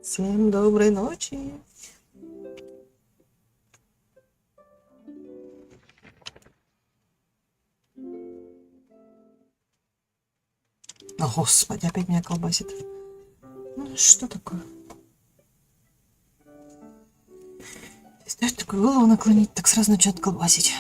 Всем доброй ночи. О, Господи, опять меня колбасит. Ну, что такое? Знаешь, такую голову наклонить, так сразу начинает колбасить.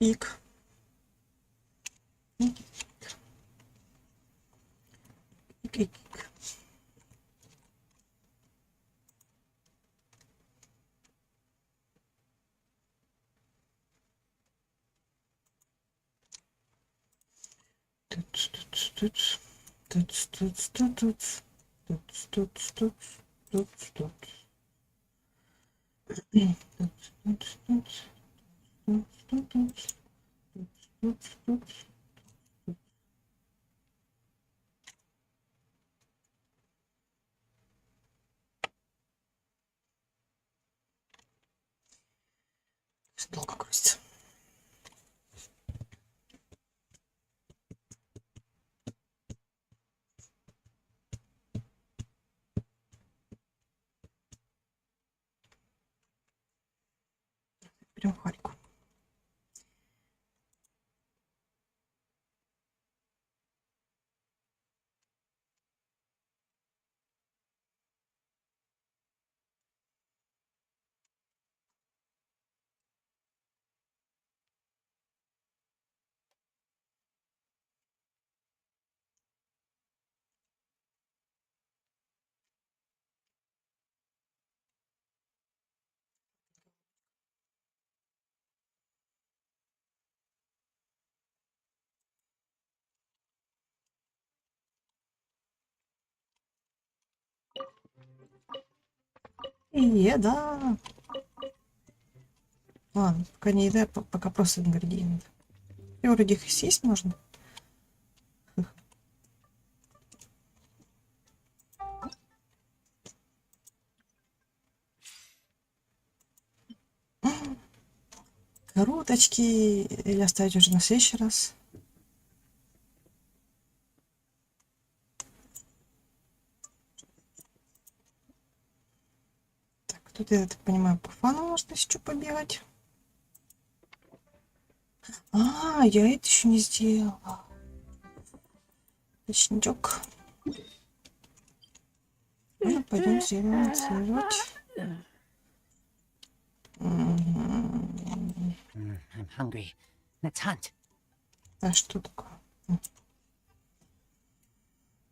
Ик. Ик. Ик, ик. Долго грузится. Берем харьку. Еда. Ладно, пока не еда, пока просто ингредиенты. И вроде их съесть можно. Короточки. Или оставить уже на следующий раз. Так, тут, я так понимаю, по фану можно еще побегать. Я это еще не сделала. Точничок. Ну, пойдем сделать. I'm hungry. Let's hunt. А что такое?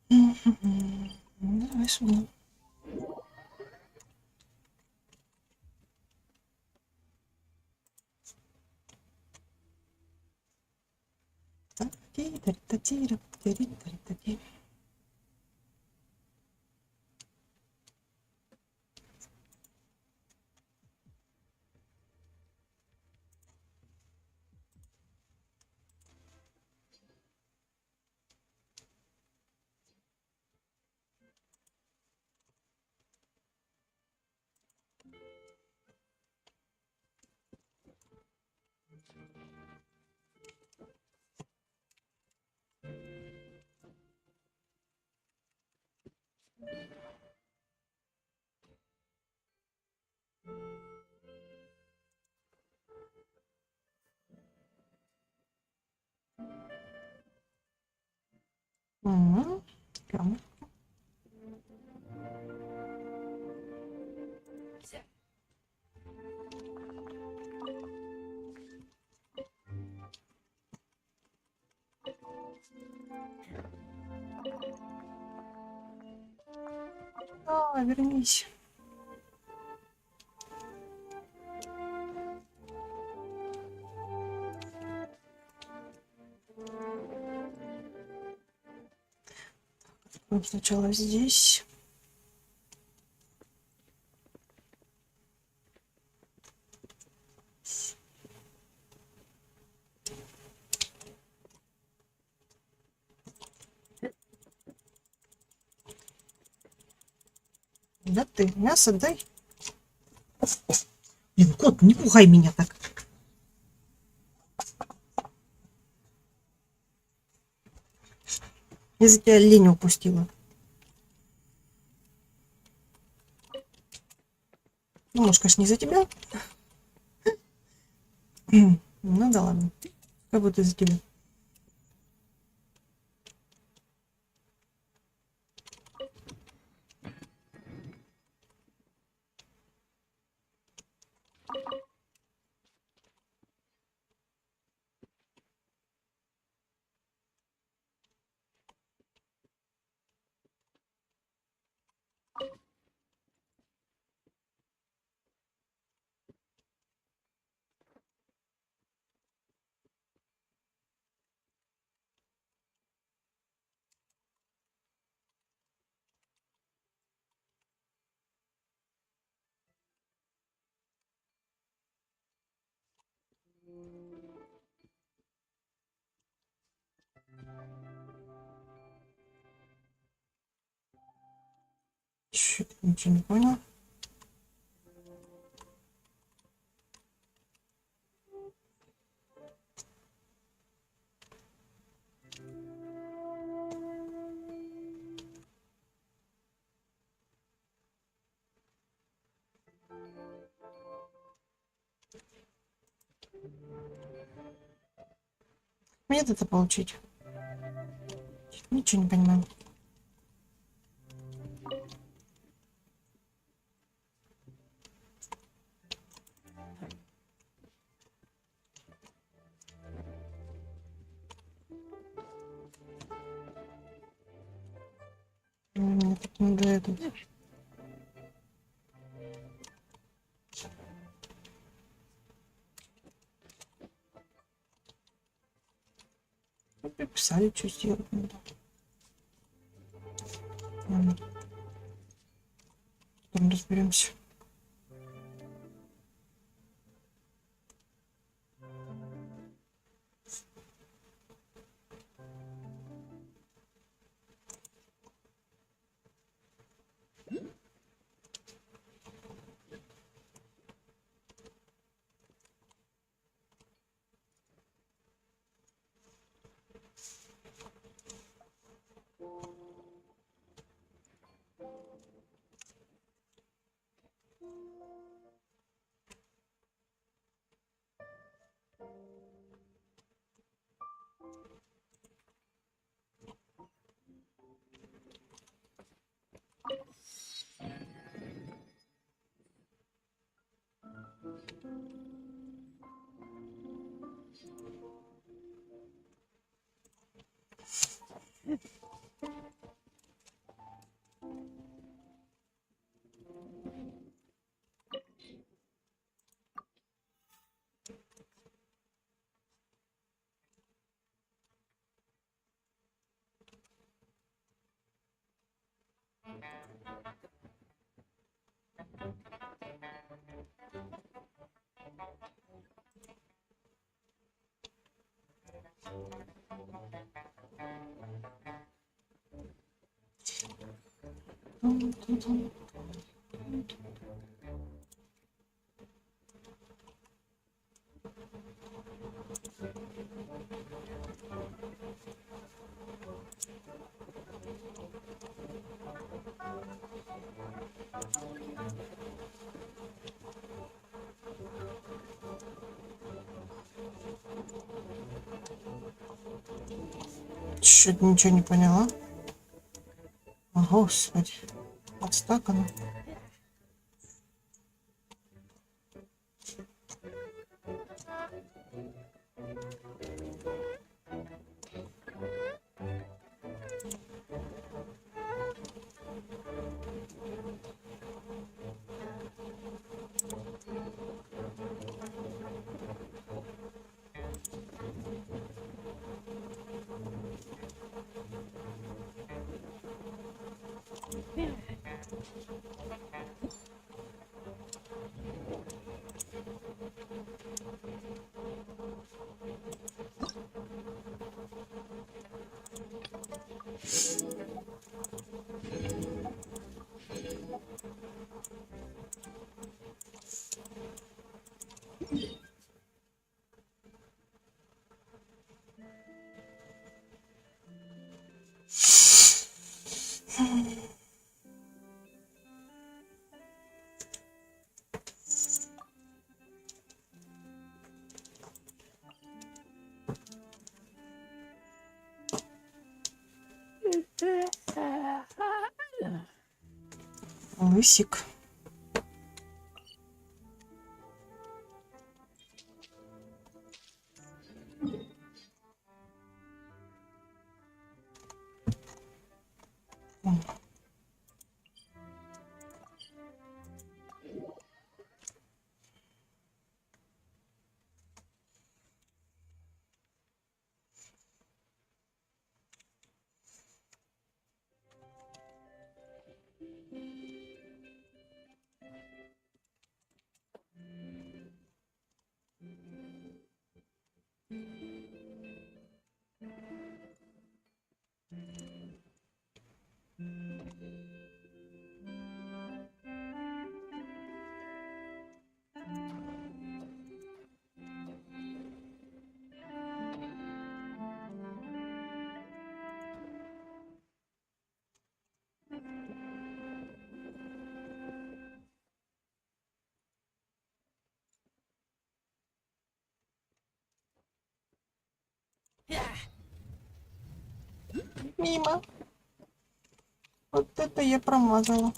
Давай сюда. Прям. Вернись. Сначала здесь. Да ты, мясо дай. Блин, кот, не пугай меня так. Я за тебя лень упустила. Ну, может, конечно, не за тебя. Ну да ладно. Как будто за тебя. Чё-то ничего не понял. Мне это получить. Ничего не понимаю. Мне так надо это. Писали, что сделать надо. Ладно. Потом разберемся. Чё-то ничего не поняла. О, Господи. Подстакано. Лысик. Мимо. Вот это я промазала.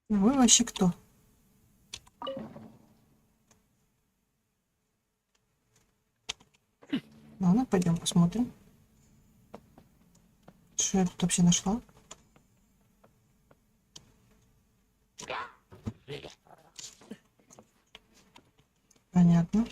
Вы вообще кто? Ладно, пойдем посмотрим. Что я тут вообще нашла? Понятно.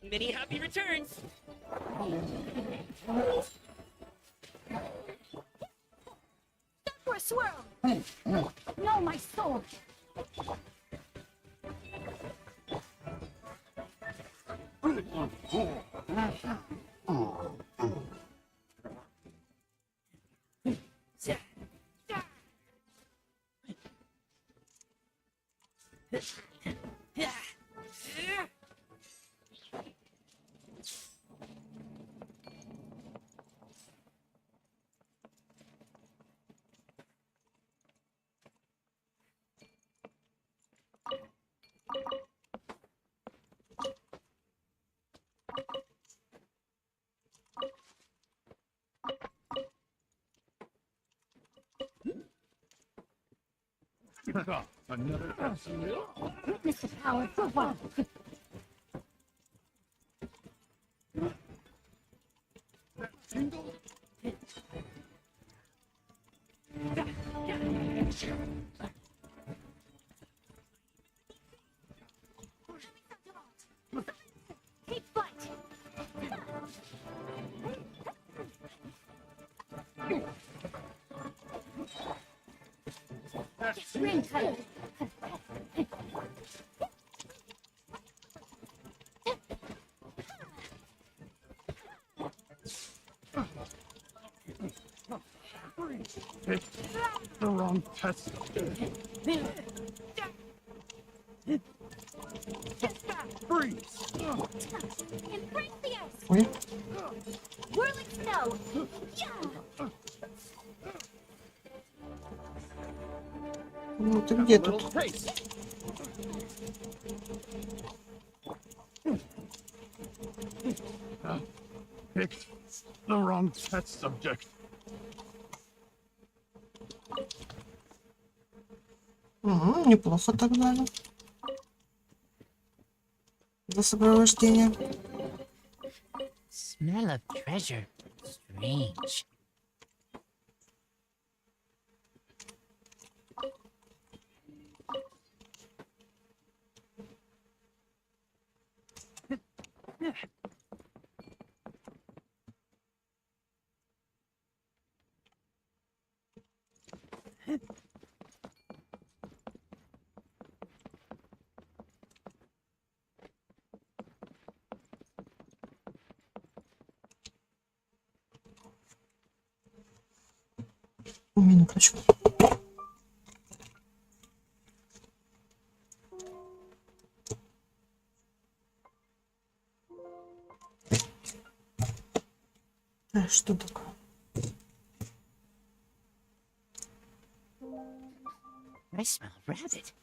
Many happy returns. For a swirl. No, my soul. Witness the power for one. Take flight. Ring tight. Pick the wrong test. Freeze! Impervious. Ой, Whirling snow. Yeah. ну ты Have где a little тут? taste. Picked the wrong test subject. Неплохо так дали. Для сопровождения. Smell of treasure. Strange. Минуточку. Что такое? I smell rabbit.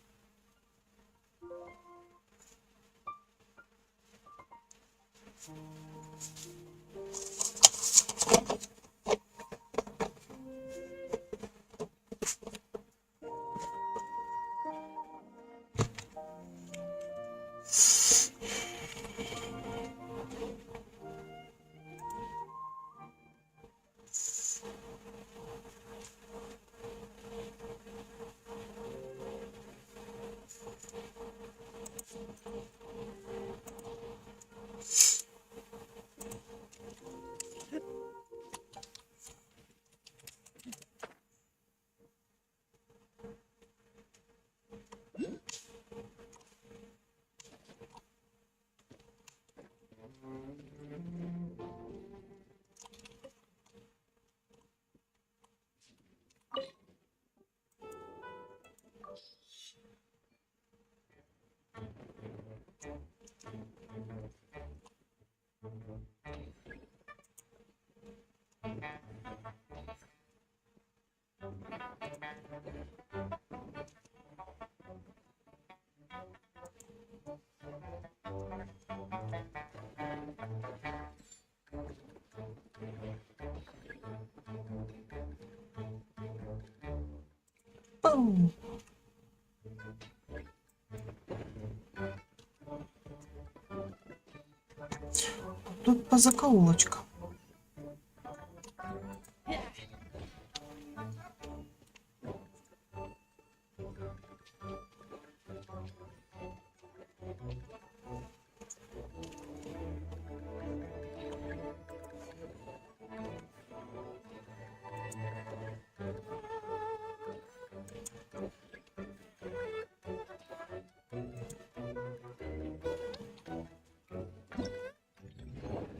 Пум. Тут по закоулочкам.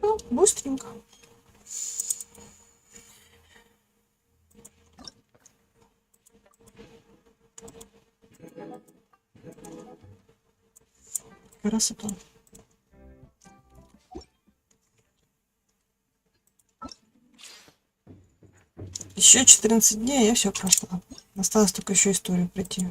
Ну, быстренько. Красота. Еще 14 дней, а я все прошла. Осталось только еще историю пройти.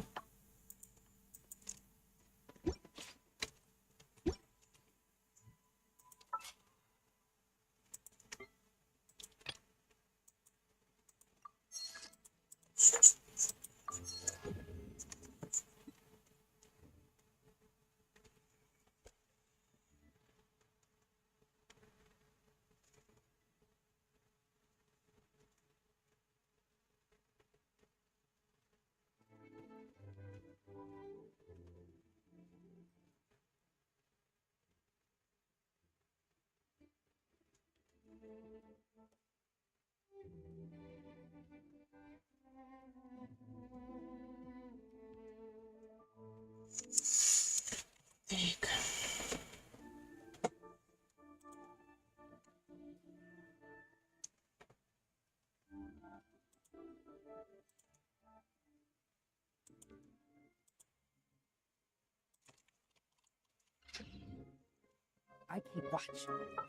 I keep watch.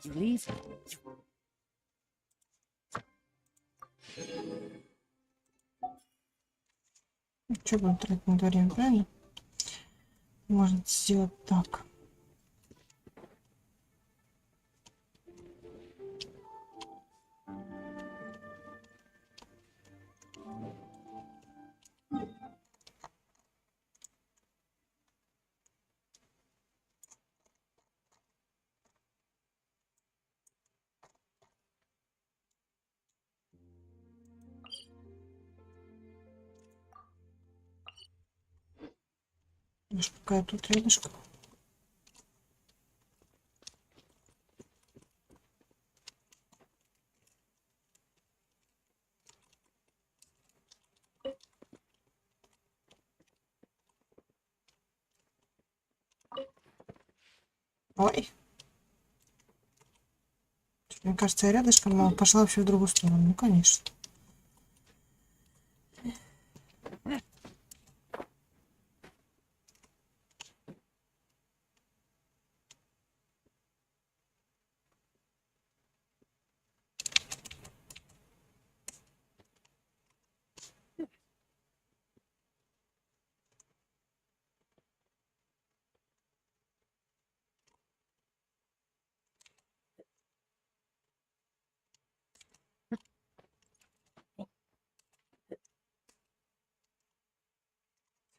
You leave. Что будем тратить на время, правильно? Можно сделать так. Видишь, какая тут рядышком. Ой. Мне кажется, я рядышком, но пошла вообще в другую сторону. Ну, конечно.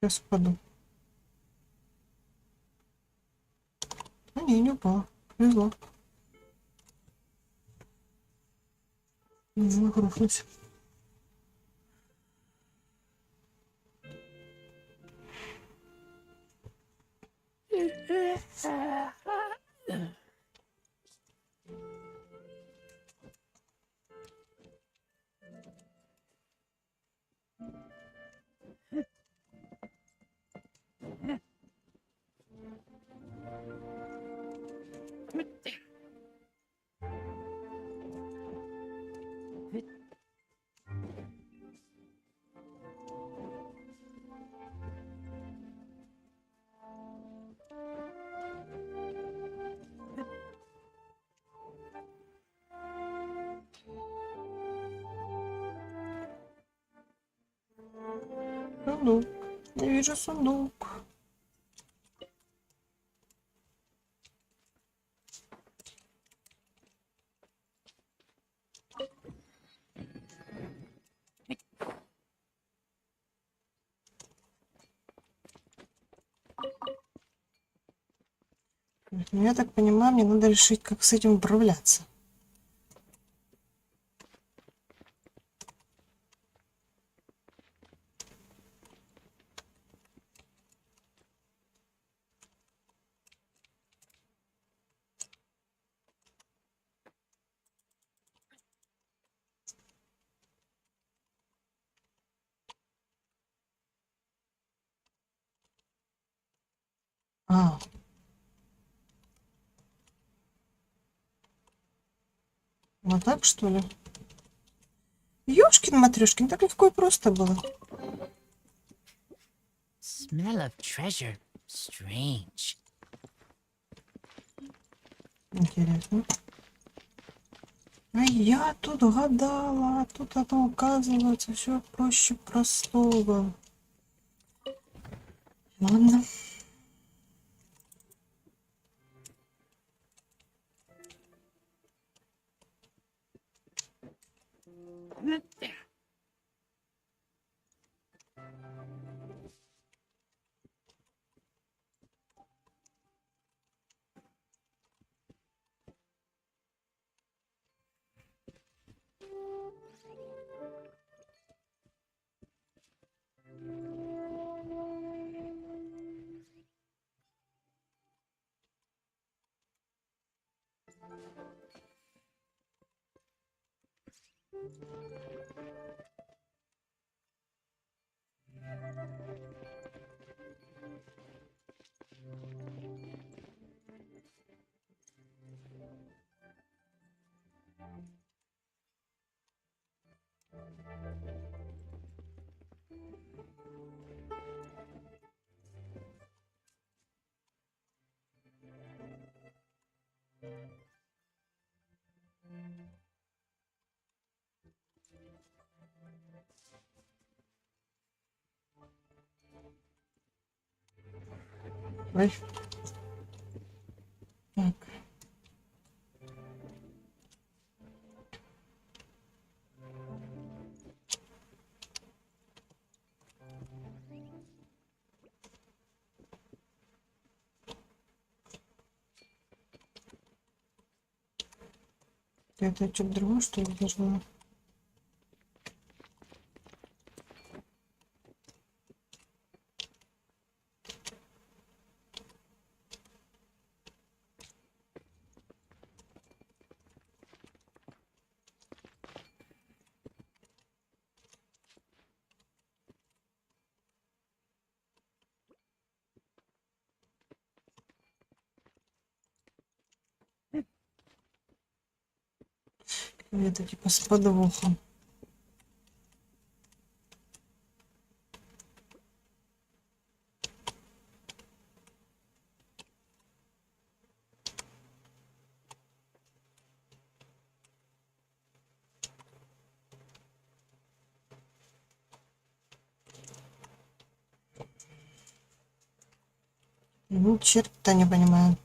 Сейчас упаду. А не упала. Повезло. Нужно грохнуть. Сундук. Я вижу сундук. Ну, я так понимаю, мне надо решить, как с этим управляться. А. Вот так, что ли? Ёшкин-матрёшкин, так легко и просто было. Smell of treasure. Strange. Интересно. А я тут гадала, а тут оно оказывается все проще простого. Ладно. Ой. Так. Это что-то другое, что ли, должно? Это типа с подвохом. Ну, черт-то не понимаю.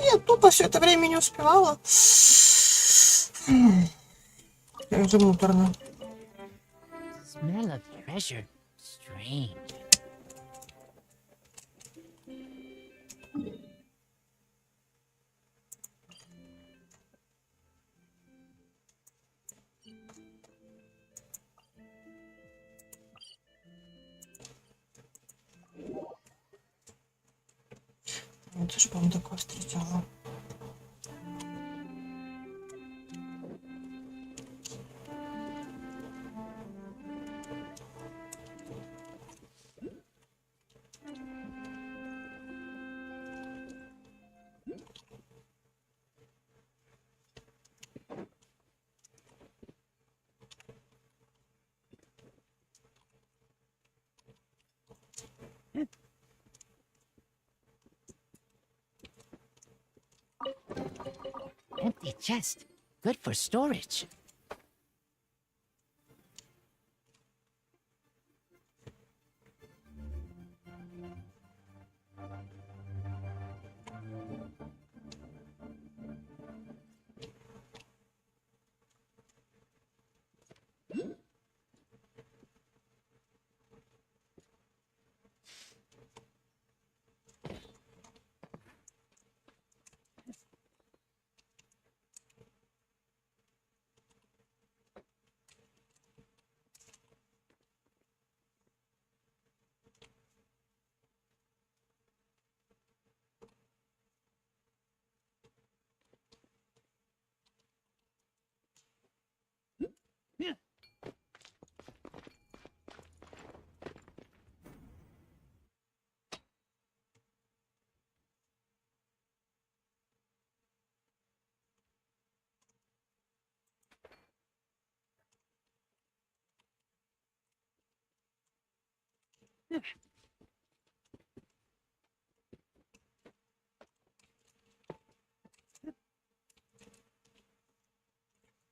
Я тупо все это время не успевала. Как же муторно. Smell of treasure. Strange. Я тоже, по-моему, такое встречала. Empty chest. Good for storage.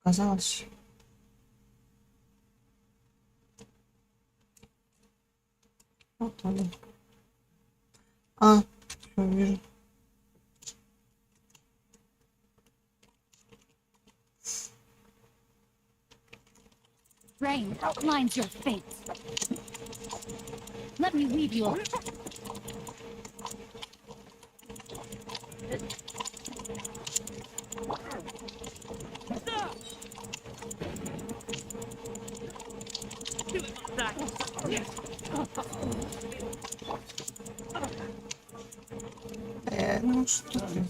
Казалось. Вот он. А, всё, вижу. Rain outlines your fate. Let me weave you a Stop! Do it, Monzai. Ну что ты?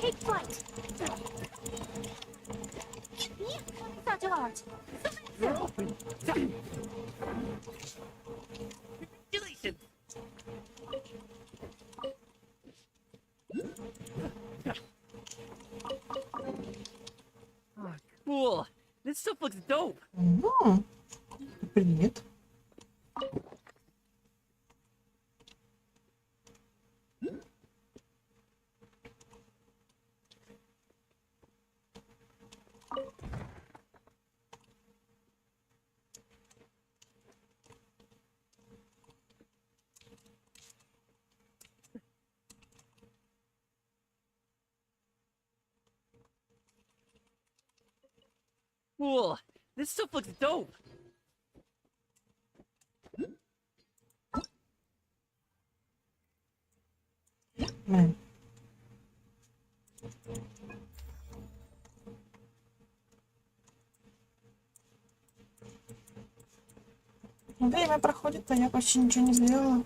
Take flight. Yeah, such a art. Congratulations! Oh, cool. This stuff looks dope. Ну, привет. Cool. This stuff looks dope. Блин. Время проходит, а я почти ничего не сделала.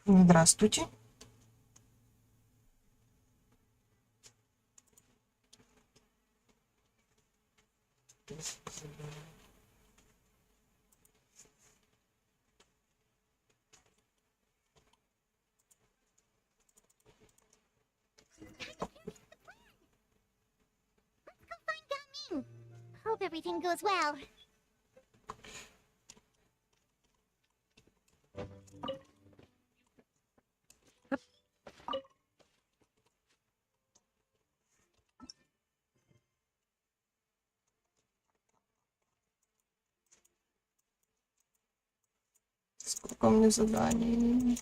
Здравствуйте. Hope everything goes well. Сколько у меня заданий?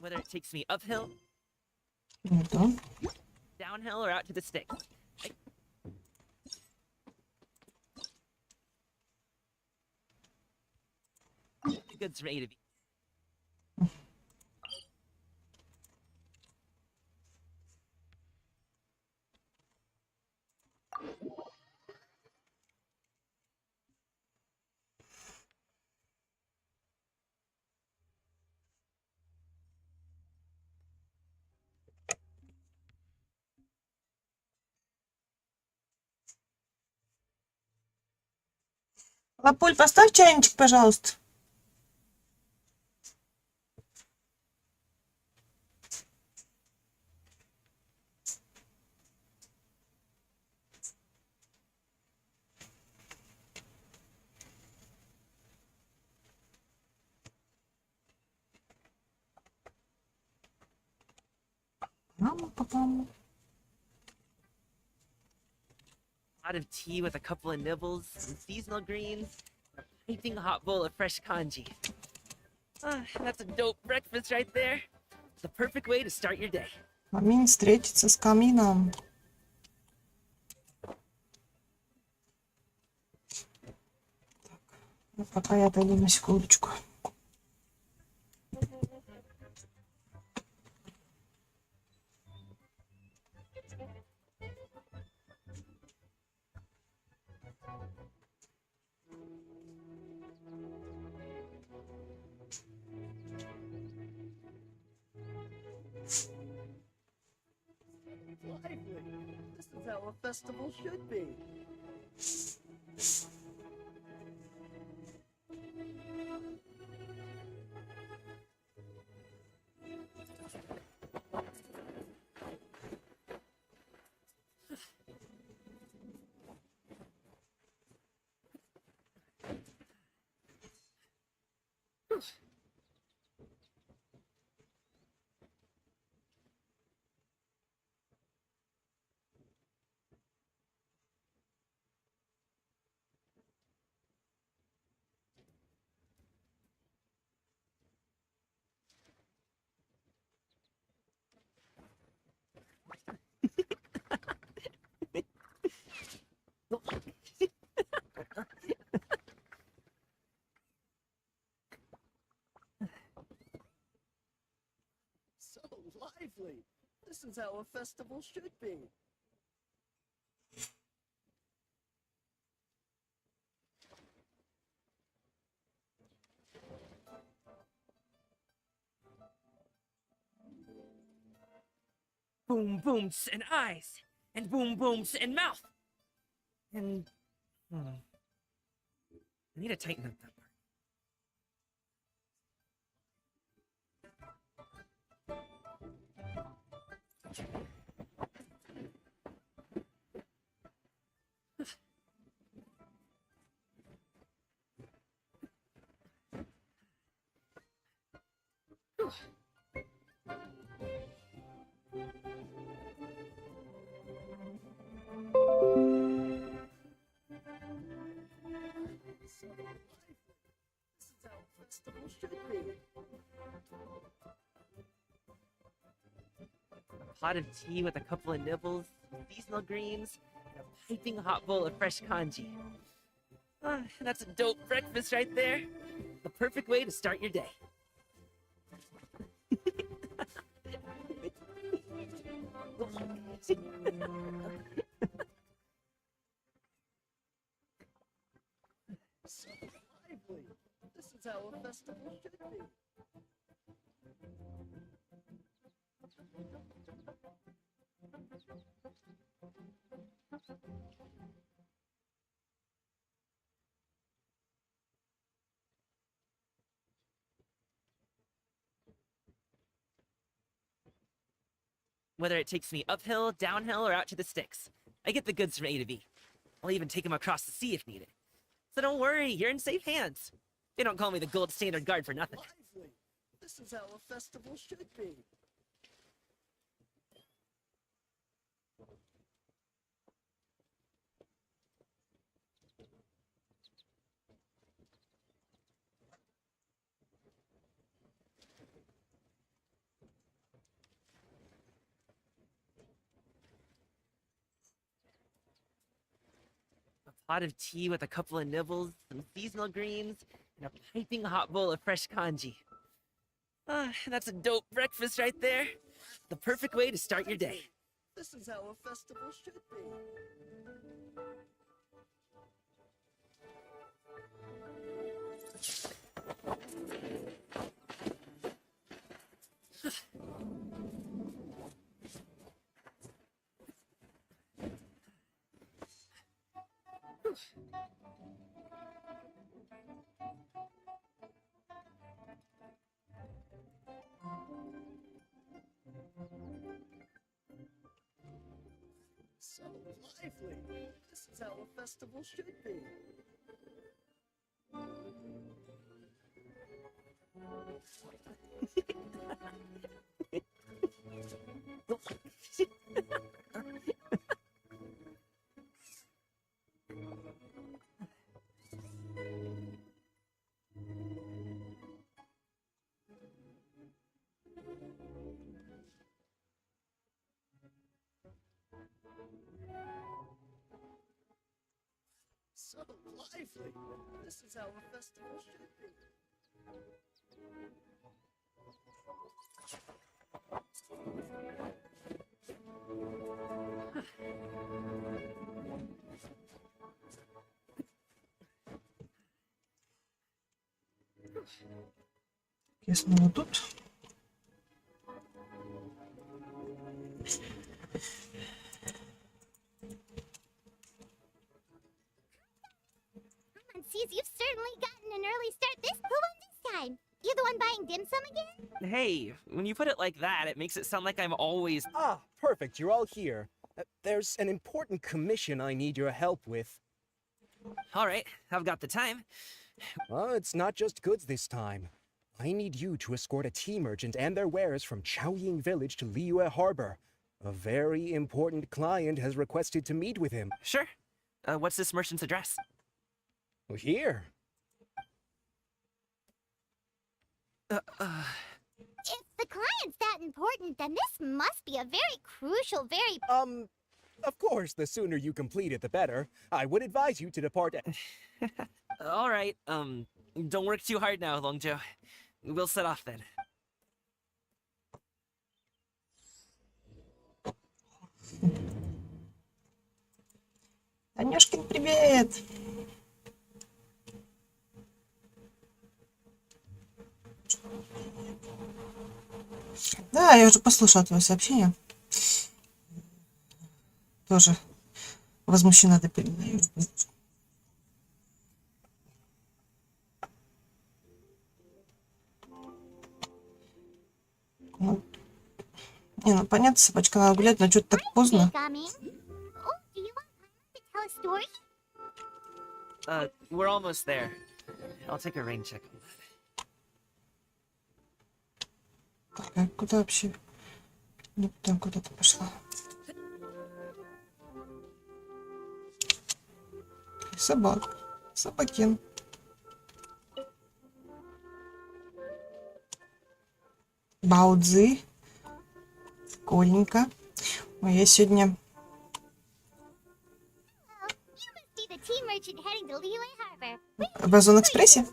Whether it takes me uphill, Это. downhill, or out to the sticks. The goods from A to B. Лапуль, поставь чайничек, пожалуйста. Мама, папа. A lot of tea with a couple of nibbles, some seasonal greens, a piping hot bowl of fresh congee. That's a dope breakfast right there. The perfect way to start your day. Камин встретится с камином. Так, пока я отойду на секундочку. Lively! This is how a festival should be. So lively! This is how a festival should be. Boom booms and eyes, and boom booms and mouth. And I need to tighten up that part. So lively! This is how a festival should be. A pot of tea with a couple of nibbles, seasonal greens, and a piping hot bowl of fresh congee. That's a dope breakfast right there. The perfect way to start your day. So lively! This is how a festival should be. Whether it takes me uphill, downhill, or out to the sticks, I get the goods from A to B. I'll even take them across the sea if needed. So don't worry, you're in safe hands. They don't call me the gold standard guard for nothing. Lively! This is how a festival should be. A pot of tea with a couple of nibbles, some seasonal greens, and a piping hot bowl of fresh congee. That's a dope breakfast right there. The perfect way to start your day. This is how a festival should be. So lively! This is how a festival should be. So lively! This is how a festival should be. Я снова тут. Sees you've certainly gotten an early start this. Who won this time? You the one buying dim sum again? Hey, when you put it like that, it makes it sound like I'm always. Ah, perfect. You're all here. There's an important commission I need your help with. All right, I've got the time. It's not just goods this time. I need you to escort a tea merchant and their wares from Chaoying Village to Liyue Harbor. A very important client has requested to meet with him. Sure. What's this merchant's address? Here. If the client's that important, then this must be a very crucial, very... Of course, the sooner you complete it, the better. I would advise you to depart. All right, don't work too hard now, Longjo. We'll set off then. Танюшкин, привет! Да, я уже послушала твое сообщение. Тоже возмущена до передаю. Ну, не, ну понятно, собачка надо гулять, но что-то так поздно. Coming. Oh, do you want to tell a story? We're almost there. I'll take a rain check on that. Так, а куда вообще? Не там куда-то пошла. Собак. Собакин. Баудзы. Коленька. Ой, я сегодня... You must be the tea merchant heading to Liyue Harbor. В Озон-экспрессе?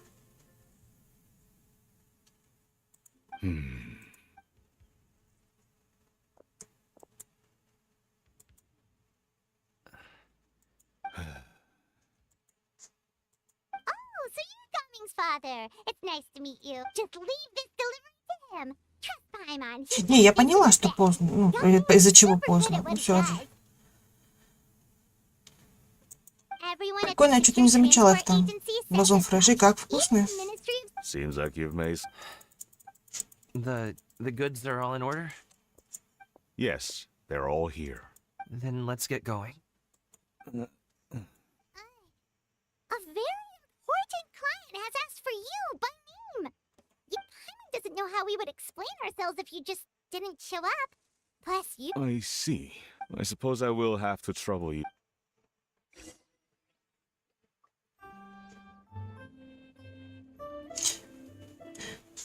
Oh, so you're Guming's father. It's nice to meet you. Just leave this delivery to him. Trust Paimon. Не, я поняла, что поздно. Ну, из-за чего поздно. Ну, все же. Прикольно, я что-то не замечала их там. В Озон Фреши, как вкусные. Seems like you've made... The goods are all in order? Yes, they're all here. Then let's get going. A very important client has asked for you by name. Paimon doesn't know how we would explain ourselves if you just didn't show up. Plus, you... I see. I suppose I will have to trouble you.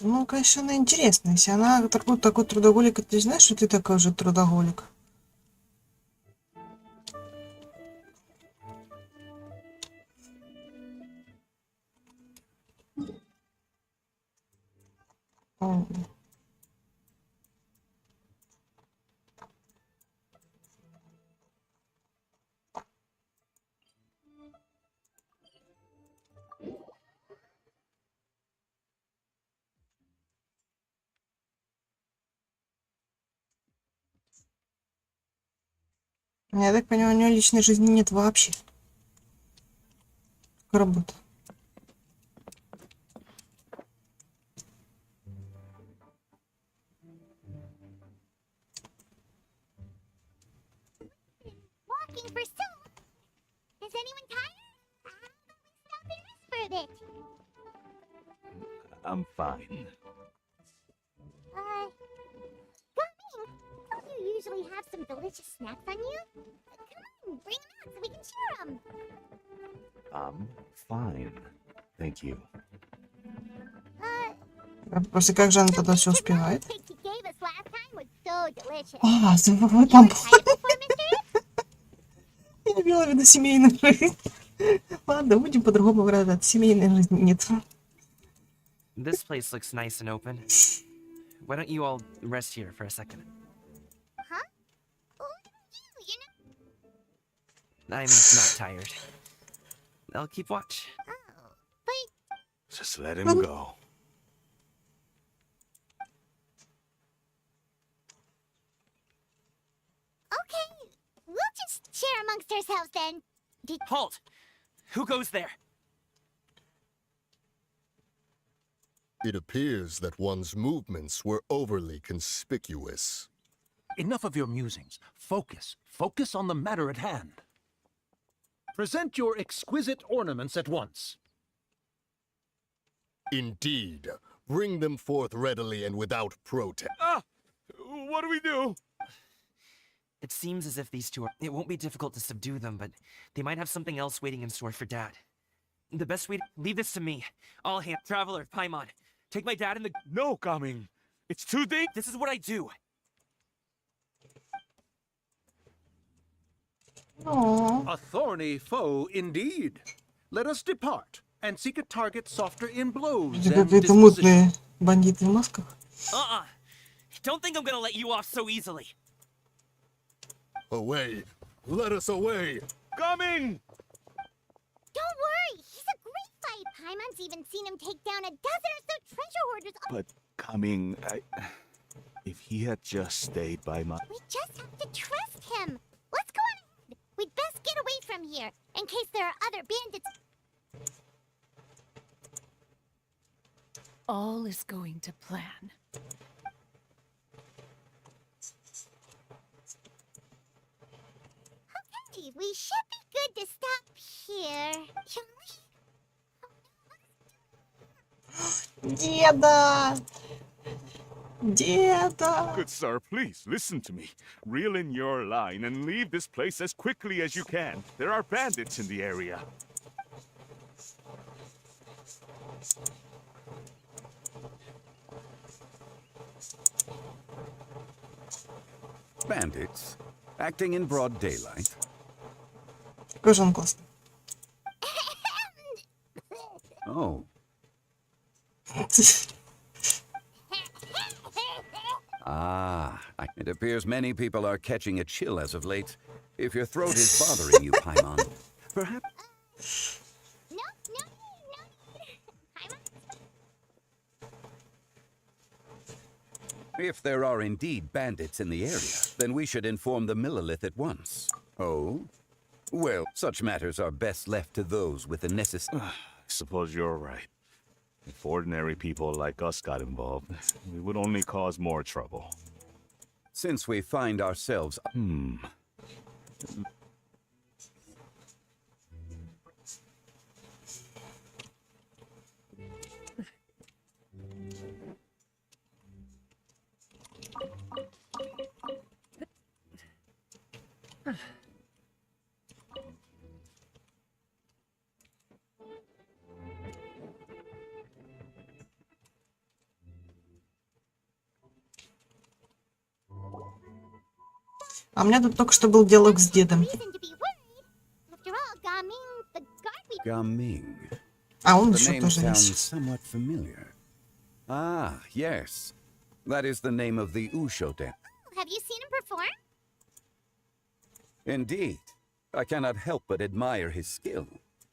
Ну, конечно, она интересная. Если она такой трудоголик, ты знаешь, что ты такой же трудоголик? О. Я так понимаю, у нее личной жизни нет вообще. Как работа. Walking for so long. Is anyone tired? How about we stop and rest for a bit? I'm fine. Gumming, don't you usually have some delicious snacks on you? Come on, bring them out so we can share them. I'm fine. Thank you. Просто как же она тогда все успевает? The cake you gave us last time was so delicious. А, вы You там... were tired before, mister? Я имела в виду семейную жизнь. Ладно, будем по-другому выражать. Семейной жизни нет. This place looks nice and open. Why don't you all rest here for a second? Huh? Oh, you know... I'm not tired. I'll keep watch. Oh, but Just let him go. amongst ourselves then. Halt! Who goes there? It appears that one's movements were overly conspicuous. Enough of your musings. Focus. Focus on the matter at hand. Present your exquisite ornaments at once. Indeed. Bring them forth readily and without protest. Ah! What do we do? It seems as if these two are... It won't be difficult to subdue them, but they might have something else waiting in store for Dad. The best way to... Leave this to me. All hands. Traveler, Paimon. Take my dad in the... No, coming. It's too deep. This is what I do. О, A thorny foe indeed. Let us depart and seek a target softer in blows это than какие-то disposition. мутные бандиты в масках. Uh-uh. Don't think I'm gonna let you off so easily. Away! Let us away! Coming! Don't worry, he's a great fight. Paimon's even seen him take down a dozen or so treasure hoarders. But coming, if he had just stayed by my... We just have to trust him. Let's go on ahead. We'd best get away from here, in case there are other bandits. All is going to plan. Okay, we should be good to stop here. Деда! Деда! Good sir, please listen to me. Reel in your line and leave this place as quickly as you can. There are bandits in the area. Bandits? Acting in broad daylight? Какой же он классный. Oh, it appears many people are catching a chill as of late. If your throat is bothering you, Paimon, perhaps... No. Paimon? If there are indeed bandits in the area, then we should inform the Millilith at once. Oh? Well, such matters are best left to those with the necessary... I suppose you're right. If ordinary people like us got involved, we would only cause more trouble. Since we find ourselves... А у меня тут только что был диалог с дедом. Reason to be worried. After all, Gaming, the guard we... Gaming. А он The еще name тоже sounds есть. somewhat familiar. Ah, yes. That is the name of the Usho dance. Have you seen him perform? Indeed. I cannot help but admire his skill.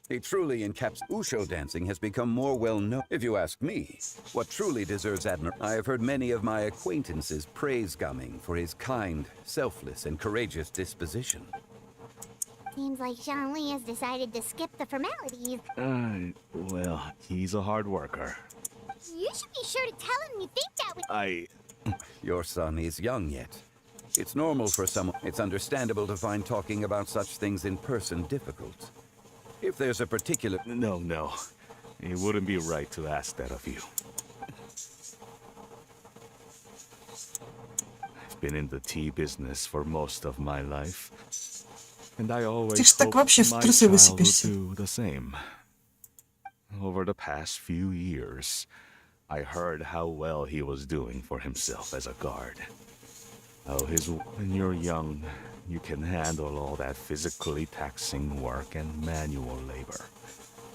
He truly Usho dancing has become more well known. If you ask me, what truly deserves admiration. I have heard many of my acquaintances praise Gaming for his kind, selfless, and courageous disposition. Seems like Zhongli has decided to skip the formalities. Well, he's a hard worker. You should be sure to tell him you think that way. Your son is young yet. It's normal for someone. It's understandable to find talking about such things in person difficult. If there's a particular... No. It wouldn't be right to ask that of you. I've been in the tea business for most of my life. And I Ты always ж так hoped вообще в my трусы child would высыпешься. do the same. Over the past few years, I heard how well he was doing for himself as a guard. When you're young, you can handle all that physically taxing work and manual labor.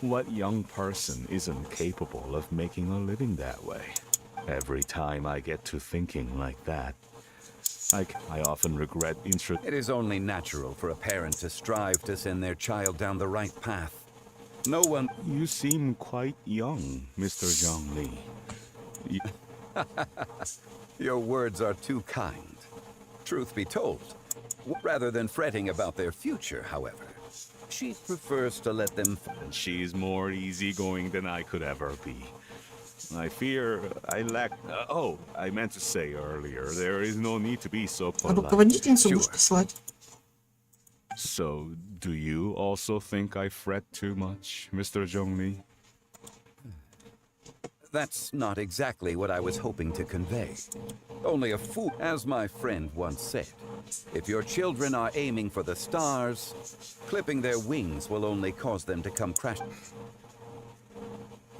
What young person isn't capable of making a living that way? Every time I get to thinking like that, I often regret It is only natural for a parent to strive to send their child down the right path. No one... You seem quite young, Mr. Zhongli. Your words are too kind. Truth be told, Rather than fretting about their future, however, she prefers to let them. And she's more easygoing than I could ever be. I fear I lack. I meant to say earlier, there is no need to be so polite. Руководительницу будешь послать. So, do you also think I fret too much, Mr. Zhongli? That's not exactly what I was hoping to convey. Only a fool, as my friend once said. If your children are aiming for the stars, clipping their wings will only cause them to come crashing.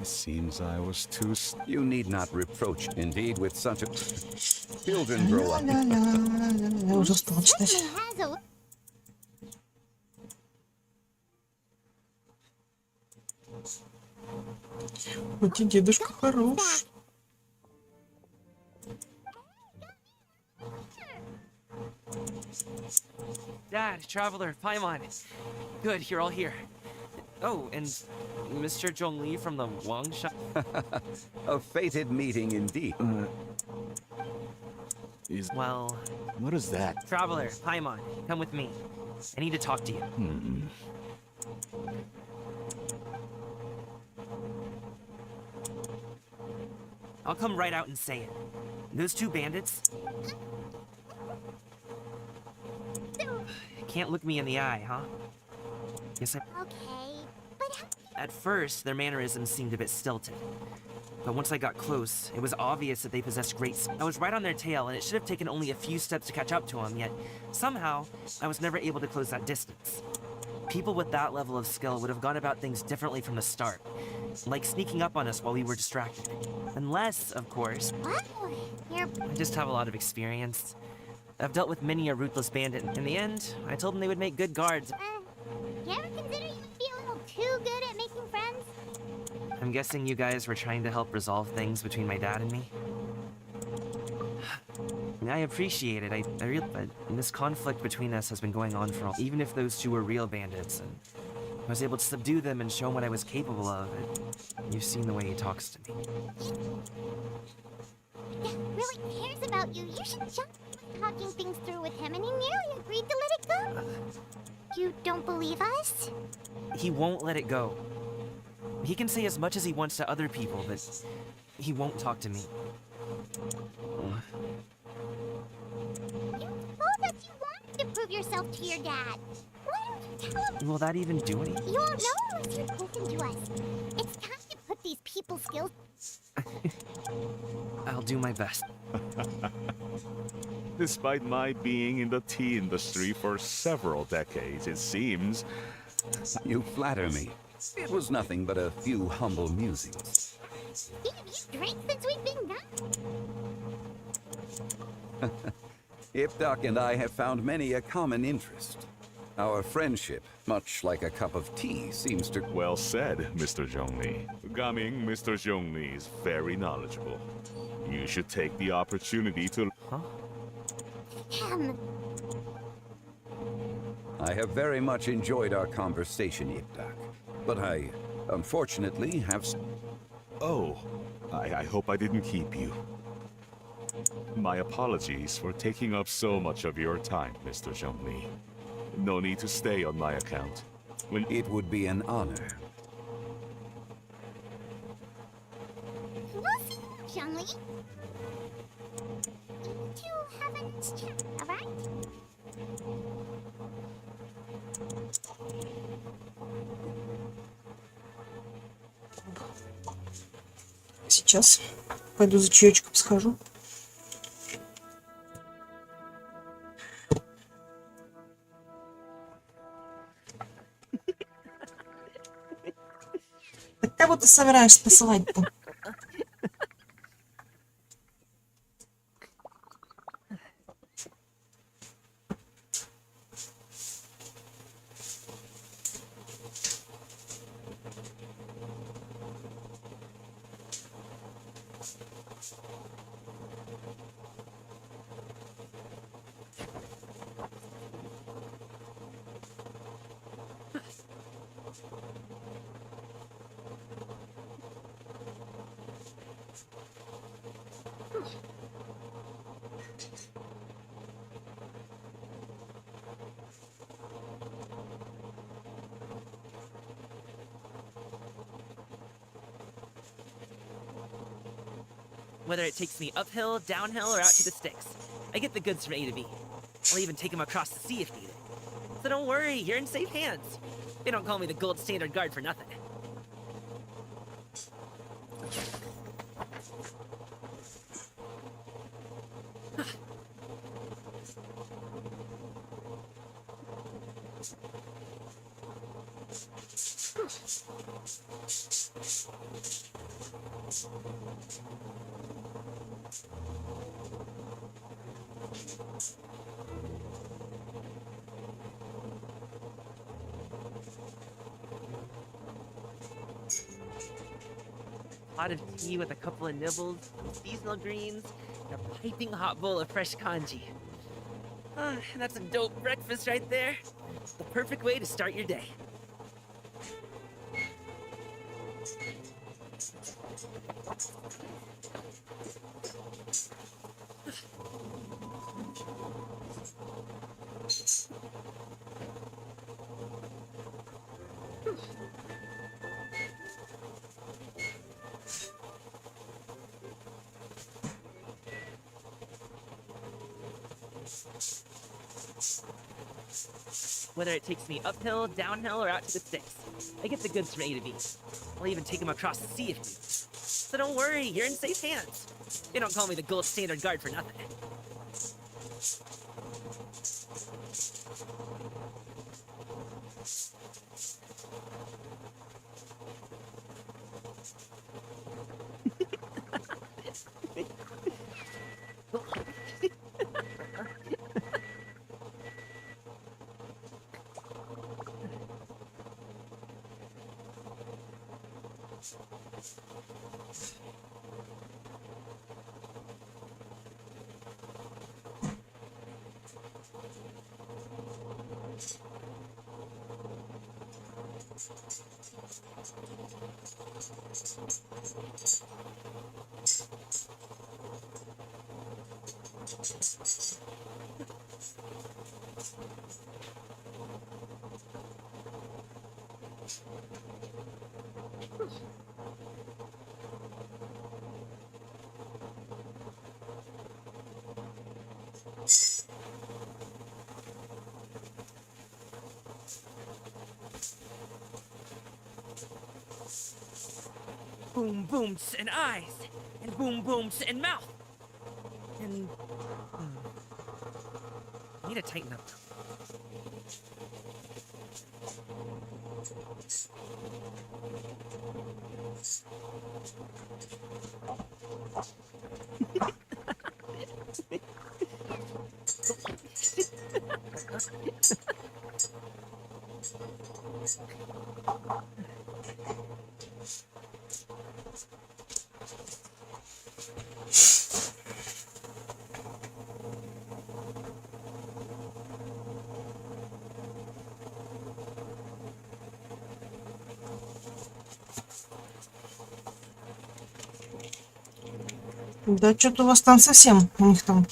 It seems I was too. You need not reproach. Indeed, with such a children grow up. Я уже устала читать. Certainly has a Хоть и дедушка хорош. Dad, Traveler, Paimon. Good, you're all here. Oh, and Mr. Zhongli from the Wang shop. A fated meeting indeed. Well, What is that? Traveler, Paimon, come with me. I need to talk to you. I'll come right out and say it. Those two bandits can't look me in the eye, huh? Yes, I... okay, but how At first, their mannerisms seemed a bit stilted. But once I got close, it was obvious that they possessed great... I was right on their tail, and it should have taken only a few steps to catch up to them, yet somehow, I was never able to close that distance. People with that level of skill would have gone about things differently from the start, like sneaking up on us while we were distracted. Unless, of course, what? You're I just have a lot of experience. I've dealt with many a ruthless bandit. In the end, I told them they would make good guards. you ever consider you might be a little too good at making friends? I'm guessing you guys were trying to help resolve things between my dad and me. I appreciate it. But this conflict between us has been going on for even if those two were real bandits, and I was able to subdue them and show him what I was capable of. You've seen the way he talks to me. Dad really cares about you. You should jump talking things through with him, and he nearly agreed to let it go. You don't believe us? He won't let it go. He can say as much as he wants to other people, but he won't talk to me. You told us you wanted to prove yourself to your dad. Why don't you tell him? Will that even do anything? You won't know unless you listen to us. It's time to put these people skills. I'll do my best. Despite my being in the tea industry for several decades, it seems. You flatter me. It was nothing but a few humble musings. You drank since we've been gone. Ipdak and I have found many a common interest. Our friendship, much like a cup of tea, seems to... Well said, Mr. Zhongli. Gaming, Mr. Zhongli is very knowledgeable. You should take the opportunity to... Him. I have very much enjoyed our conversation, Ipdak. But I, unfortunately, have... Oh, I hope I didn't keep you. My apologies for taking up so much of your time, Mr. Zhongli. No need to stay on my account. When It would be an honor. We'll see you, Zhongli. You two have a nice chat, alright? Сейчас пойду за чаечком схожу. Так кого ты собираешься посылать-то? Whether it takes me uphill, downhill, or out to the sticks, I get the goods from A to B. I'll even take them across the sea if needed. So don't worry, you're in safe hands. They don't call me the gold standard guard for nothing. Pot of tea with a couple of nibbles, seasonal greens, and a piping hot bowl of fresh kanji. That's a dope breakfast right there. The perfect way to start your day. Whether it takes me uphill, downhill, or out to the sticks, I get the goods from A to B. I'll even take them across the sea if needed. So don't worry, you're in safe hands. They don't call me the gold standard guard for nothing. Boom booms and eyes, and boom booms and mouth, and I need to tighten up. Да, что-то у вас там совсем, у них там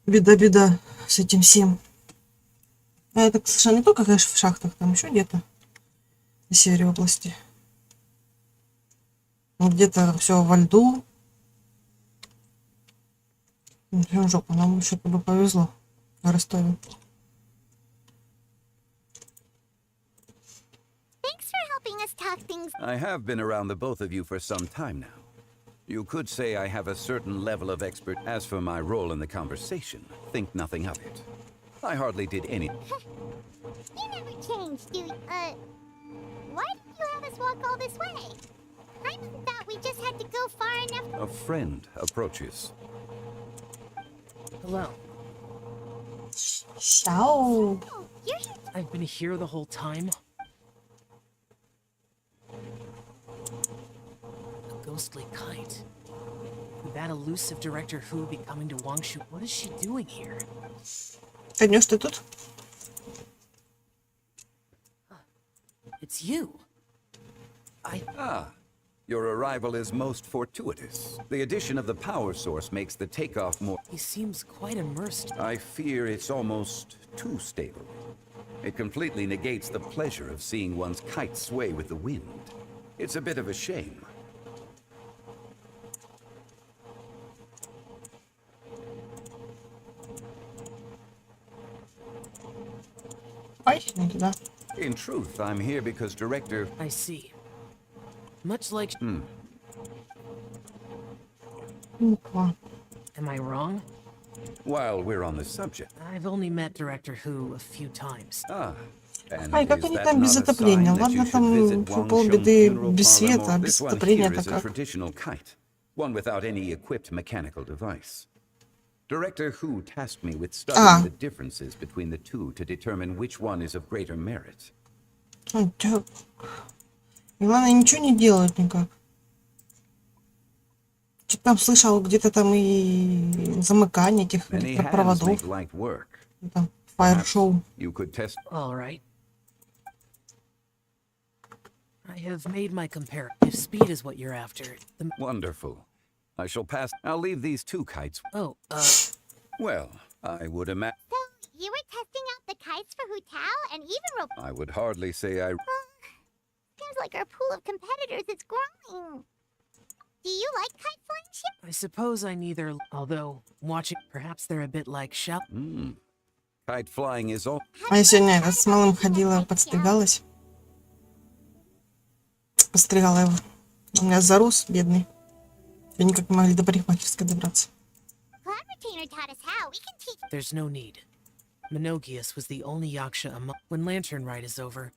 беда-беда с этим всем. А это, совершенно не только, конечно, в шахтах, там еще где-то в севере области. Где-то все во льду. Прям жопа, нам что-то бы повезло в Ростове. Thanks for helping us talk things. I have been around the both of you for some time now. You could say I have a certain level of expert. As for my role in the conversation, think nothing of it. I hardly did any. You never changed, do you? Why did you have us walk all this way? I thought we just had to go far enough. A friend approaches. Hello. Ciao. Oh, you're here. I've been here the whole time. A ghostly kite. That elusive director who will be coming to Wangshu. What is she doing here? Конёс, ты тут? It's you. Your arrival is most fortuitous. The addition of the power source makes the takeoff more... He seems quite immersed. I fear it's almost too stable. It completely negates the pleasure of seeing one's kite sway with the wind. It's a bit of a shame. Ой, не туда. In truth, I'm here because Director... I see. Much like... Опа. Am I wrong? While we're on the subject... I've only met Director Who a few times. And Ай, как is они that там без not a отопления? sign that you Ладно, should там visit Wang полбеды Sheng's funeral без parlor света, а more? без This one отопления here это is a как? traditional kite, one without any equipped mechanical device. Director Who tasked me with studying the differences between the two to determine which one is of greater merit. И главное, ничего не делают никак. Что-то там слышал, где-то там и замыкание этих Many hands проводов. make light work. Там фаер-шоу. You could test... All right. I have made my comparison. If speed is what you're after, the... Wonderful. I shall pass... I'll leave these two kites... Oh, Well, I would imagine... So, you were testing out the kites for Hu Tao and even I would hardly say I... Seems like our pool of competitors is growing. Do you like kite flying, Ship? I suppose I neither... Although, watching... Perhaps they're a bit like Shell. Kite flying is all... А я сегодня с малым ходила, подстригалась. Постригала его. У меня зарос, бедный. И никак не могли до парикмахерской добраться. Retainer taught us how. We can teach. There's no need. Minogius was the only Yaksha among... When Lantern Rite is over,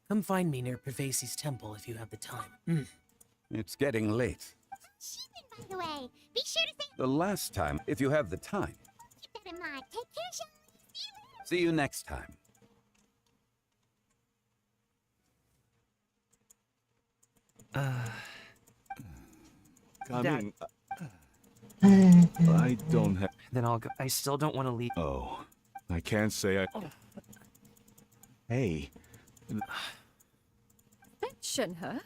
come find me near Pervasi's temple if you have the time. It's getting late. By the way, be sure to say The last time, if you have the time. keep that in mind. Take care, Shell. See you next time. Coming. I don't have. Then I'll go. I still don't want to leave. Oh, I can't say I. Hey, Mention her.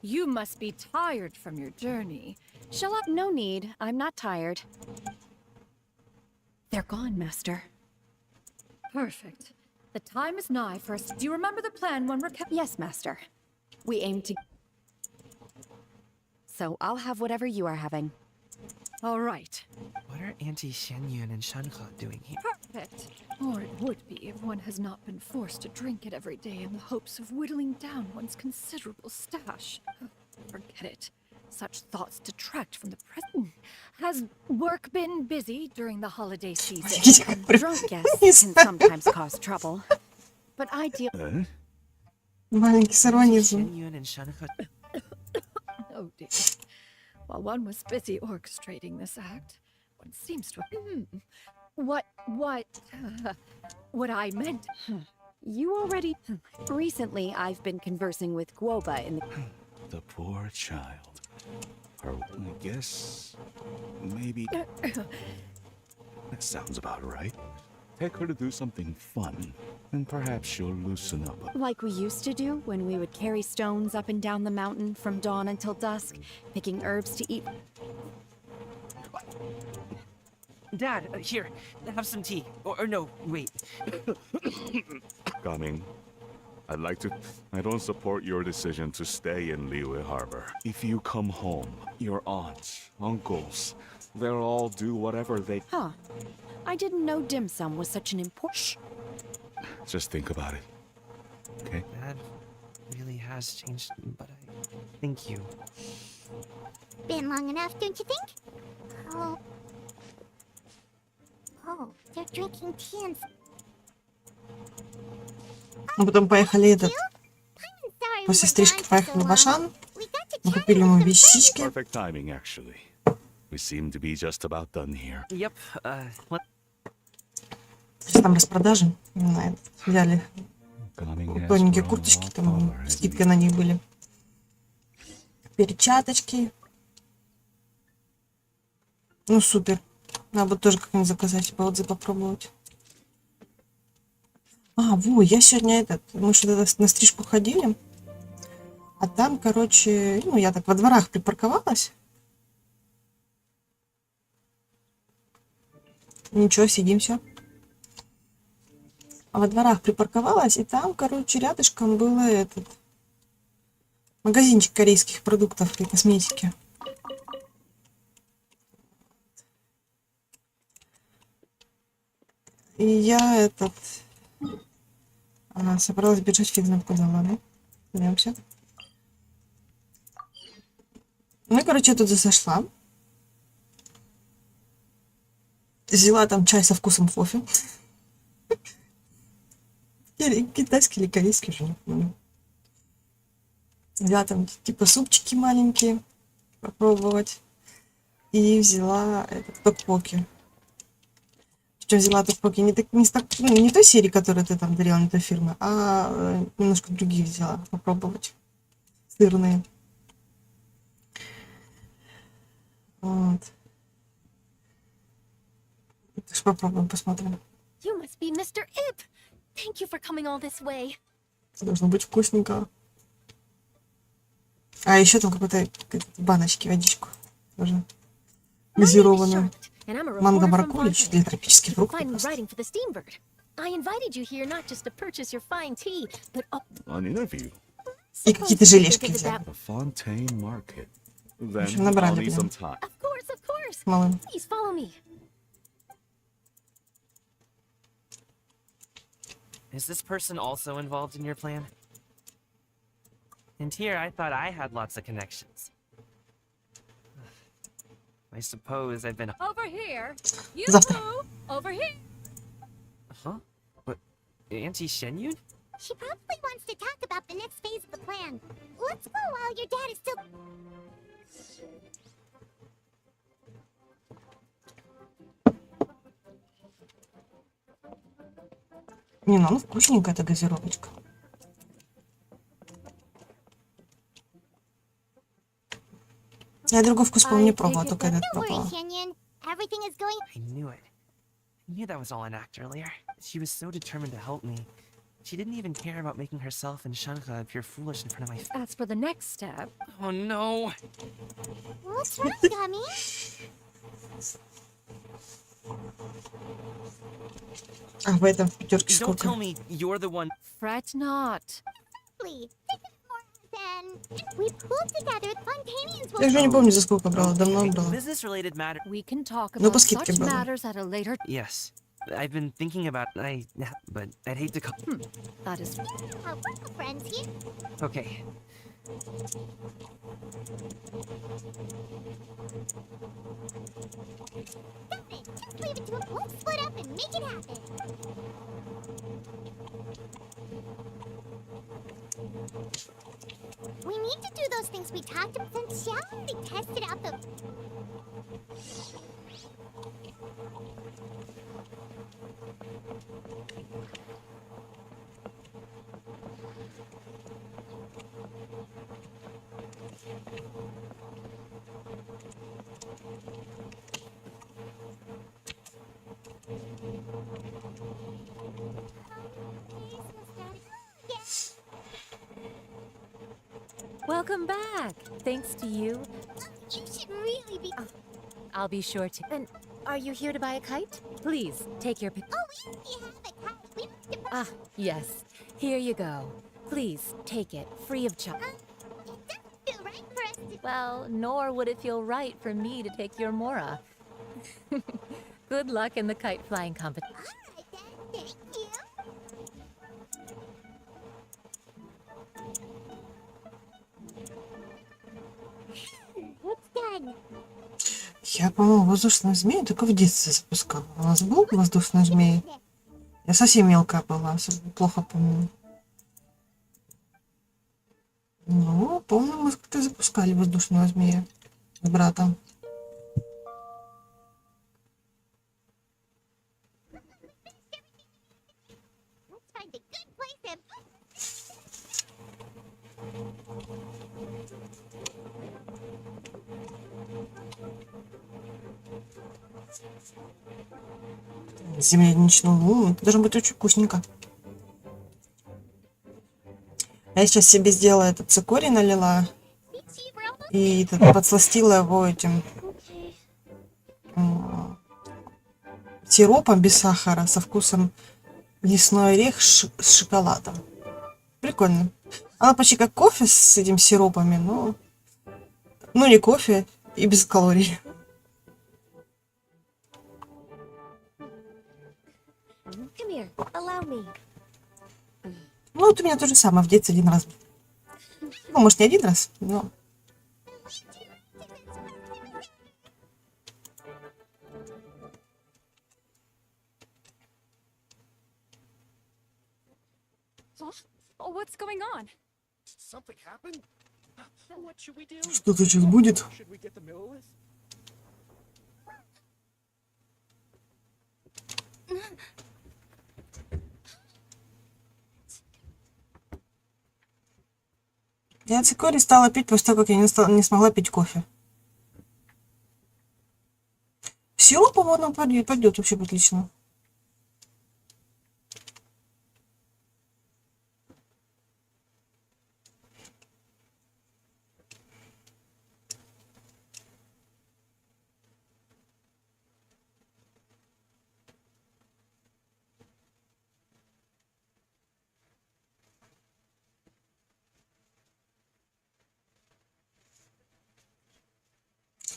You must be tired from your journey. Shall I? No need. I'm not tired. They're gone, Master. Perfect. The time is nigh for us. Do you remember the plan when we're kept? Yes, Master. We aim to... So I'll have whatever you are having. All right. What are Auntie Shenyun and Shanhe doing here? Perfect. Or it would be if one has not been forced to drink it every day in the hopes of whittling down one's considerable stash. Forget it. Such thoughts detract from the present. Has work been busy during the holiday season? Drunk guests can sometimes cause trouble. But I deal... Маленький сорванизм. Shenyun and Shanhe. Oh dear. While one was busy orchestrating this act, one seems to have... What I meant... You already... Recently, I've been conversing with Guoba in the... the poor child. Or I guess maybe that sounds about right. Take her to do something fun, and perhaps she'll loosen up. Like we used to do when we would carry stones up and down the mountain from dawn until dusk, picking herbs to eat. Dad, here, have some tea. Or no, wait. Coming. I'd like to... I don't support your decision to stay in Liyue Harbor. If you come home, your aunts, uncles, they'll all do whatever they... Huh. I didn't know dim sum was such an important... Just think about it. Okay? Dad really has changed, but I thank you. Been long enough, don't you think? Oh. Oh, they're drinking tea and... Мы потом поехали этот... Sorry, После we were стрижки gone for поехали so в Ашан. long. We got to Мы chat купили about ему some вещички. Perfect timing, actually. We seem to be just about done here. Yep, Сейчас там распродажи. Не знаю, взяли Coming has тоненькие grown курточки, more там taller, hasn't скидка he? на них были. Перчаточки. Ну супер. Надо будет тоже как-нибудь заказать, по отзыву попробовать. А, во, я сегодня мы что-то на стрижку ходили. А там, короче, ну я так во дворах припарковалась. Ничего, сидим все. А во дворах припарковалась, и там, короче, рядышком был этот магазинчик корейских продуктов и косметики. И я Она собралась бежать фиг знает куда, ладно. Вернемся. Ну и, короче, я тут зашла. Взяла там чай со вкусом кофе. Китайский или корейский, уже не помню. Взяла там типа супчики маленькие попробовать. И взяла этот ток-поки. Причем взяла ток-поки не той серии, которую ты там дарила, не той фирмы, а немножко другие взяла попробовать. Сырные. Вот. Так попробуем, посмотрим. You must be Mr. Ip. Thank you for coming all this way. Должно быть вкусненько. А еще там какой-то баночки, водичку. Тоже газированную. Манго маракуйя, чуть ли тропические фрукты. I invited you here not just to purchase your fine tea, but An interview. И какие-то желешки взяли. The Fontaine Market. В общем, Then набрали, I'll need блин. some time. of course. Малым. Please follow me. Is this person also involved in your plan? And here I thought I had lots of connections. I suppose I've been... Over here. You Завтра. two, over here. Huh? What? Auntie Shenyun? She probably wants to talk about the next phase of the plan. Let's go while your dad is still... Не, ну вкусненькая эта газировочка. Я другой вкус, по-моему, не пробовала, только этот Don't worry, пробовала. Tianyan. Everything is going... I knew it. I knew that was all an act earlier. She was so determined to help me. She didn't even care about making herself and Shanka appear foolish in front of my face. As for the next step, Oh no! What's wrong, Gummy? А в этом в пятерке Don't сколько? tell me you're the one... fret not. Please, think of more than... We pulled together, Fontanians Я will... уже не помню, за сколько брала, давно Okay, брала. business-related matter... We can talk Ну, about по скидке such брала. matters at a later. Yes. I've been thinking about... But I'd hate to... That is We're friends here. Okay. Got it. Just leave it to him. We'll split up and make it happen. We need to do those things we talked about since Xiao already tested out the... Welcome back. Thanks to you, You should really be... I'll be sure to. And are you here to buy a kite? Please, take your pic. Oh, we already have a kite. We must have... Ah, yes. Here you go. Please, take it, free of charge. It doesn't feel right for us to... Well, nor would it feel right for me to take your Mora. Good luck in the kite flying competition. Alright then, thank you. It's done. Я, по-моему, воздушную змею только в детстве запускала. У нас был воздушная змея? Я совсем мелкая была, плохо помню. Ну, помню, мы как-то запускали воздушную змею с братом. Let's find a good place and... Земляничную луну. Это должно быть очень вкусненько. Я сейчас себе сделала этот цикорий, налила и подсластила его этим сиропом без сахара со вкусом лесной орех с шоколадом. Прикольно. Она почти как кофе с этим сиропами, но не кофе и без калорий. Come here, allow me. Ну, вот у меня то же самое, в детстве один раз. Ну, может, не один раз, но... Oh, what's going on? Something happened? What should we do? Что-то сейчас будет. Should we get the Millis? Я цикорий стала пить после того, как я не смогла пить кофе. Сироп, по-моему, пойдет вообще отлично.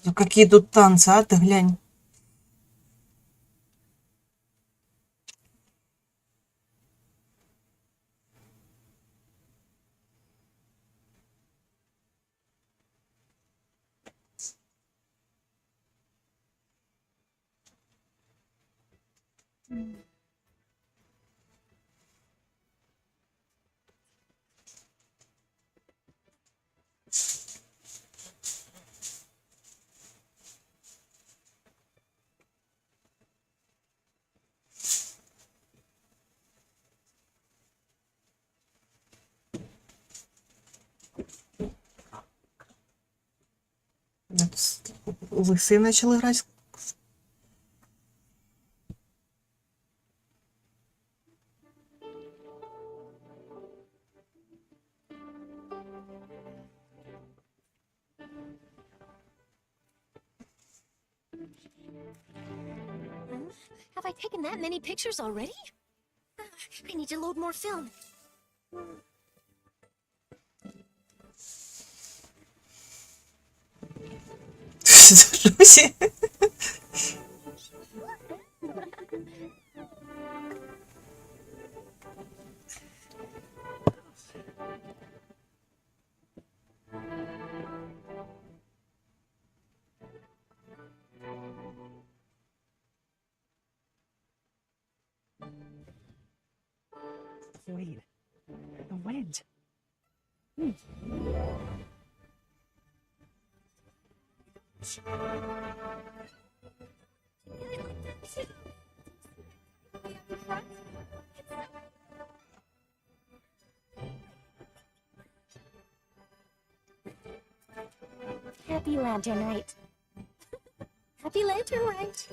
Ну, какие тут танцы, а ты глянь. Лысый начал играть. Have I taken that many pictures already? I need to load more film. Руси. Wait. The wind. Happy Lantern Night. Happy Lantern Night.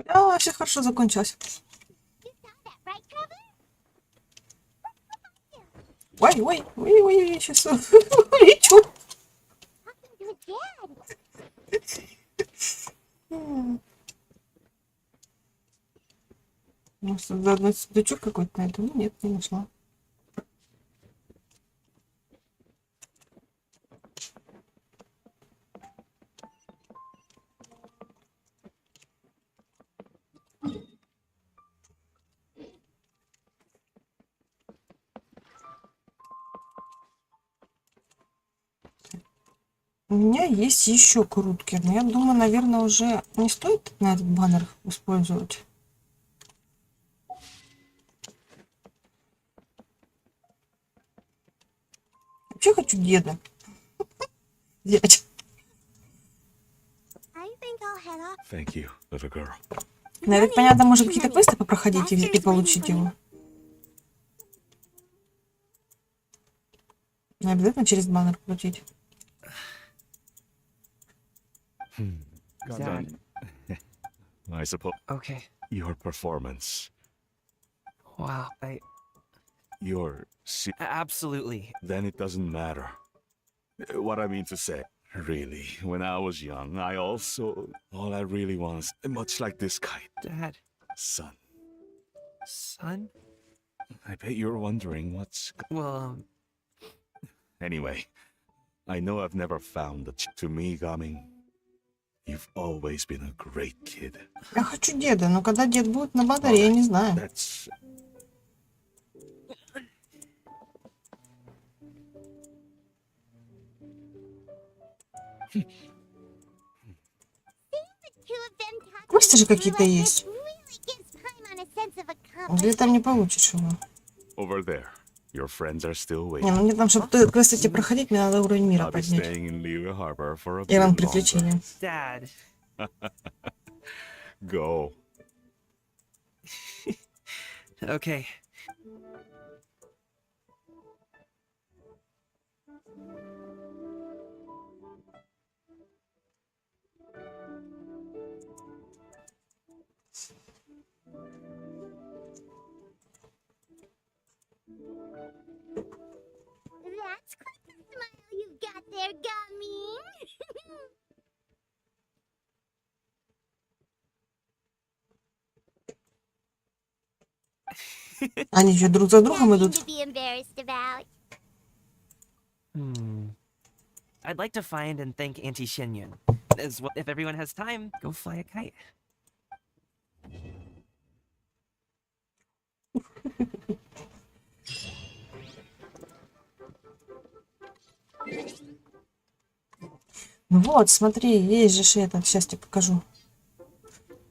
А, все хорошо закончилось. Right, Trevor? Ой, ой, ой, ой, сейчас лечу. Talking to his dad. Может, заодно сундучок какой-то найду? Ну, нет, не нашла. У меня есть еще крутки, но я думаю, наверное, уже не стоит на этот баннер использовать. Вообще хочу деда. Дядь. I think I'll head off. Thank you, little girl. Ну, ведь понятно, может какие-то квесты попроходить и получить его. Не обязательно через баннер крутить. Done. I suppose. Okay, your performance. Wow, absolutely. Then it doesn't matter. What I mean to say, really, when I was young, all I really was, much like this kite. Dad. Son. Son? I bet you're wondering what's... Well, Anyway, I know I've never found to me, Gaming. You've always been a great kid. Я хочу деда, но когда дед будет на базаре, я не знаю. That's... Квесты же какие-то есть. Или там не получишь его. Over there. Your friends are still Не, waiting. ну мне там, чтобы квесты эти проходить, мне надо уровень мира I'll be поднять. staying in Liyue Harbor for a И вам bit longer. приключения. Dad. Go. Okay. That's quite a smile you've got there, Gummy. Они еще друг за другом Nothing идут. to be embarrassed about. I'd like to find and thank Auntie Xinyun. As well, if everyone has time, go fly a kite. Ну вот, смотри, есть же этот. Сейчас тебе покажу.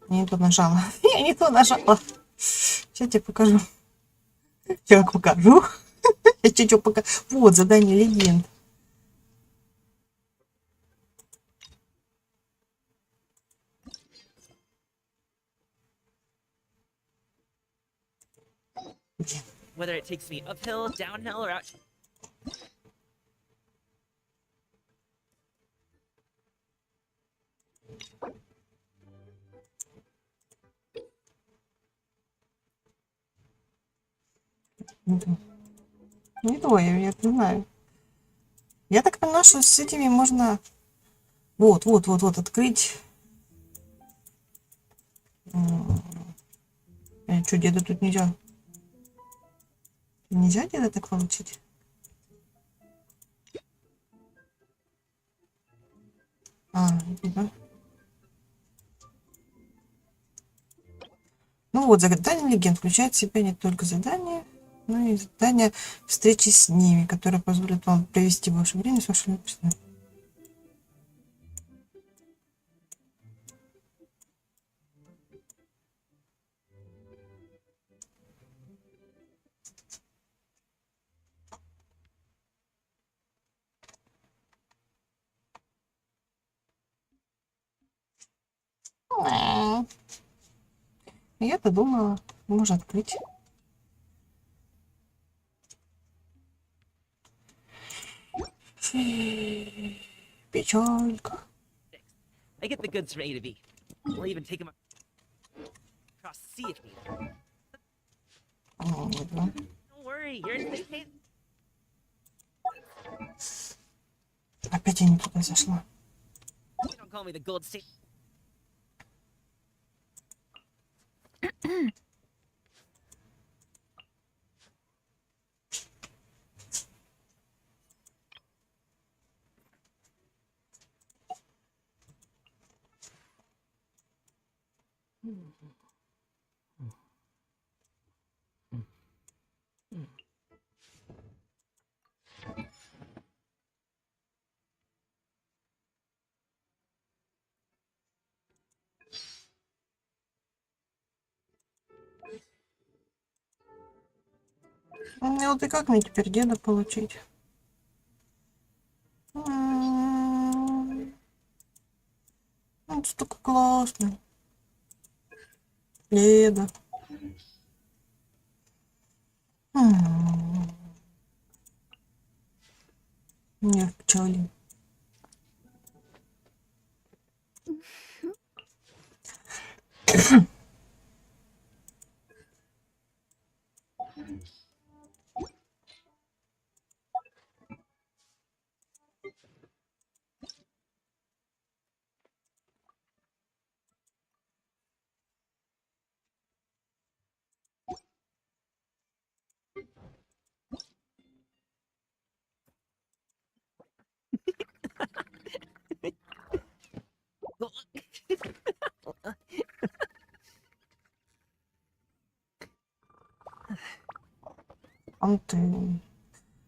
Я не то нажала. Я не то нажала. Сейчас тебе покажу. Как покажу? Я что покажу? Вот, задание легенд. Whether it takes me uphill, downhill, or out. Не то, я не знаю. Я так поняла, что с этими можно... Вот, открыть. Что, деда тут нельзя? Нельзя деда так получить? Да. Ну вот, задание легенд включает в себя не только задания, но и задания встречи с ними, которые позволят вам провести ваше время с вашими персонажами. Я-то думала, можно открыть. Печалька. I get the goods from A to B. We'll even take them across the sea if needed. Don't worry, you're in safe hands. Опять я не туда зашла. Don't call me the gold state. Ну вот и как мне теперь деда получить? Он столько классный. Деда. Не в печали. Фонтейн.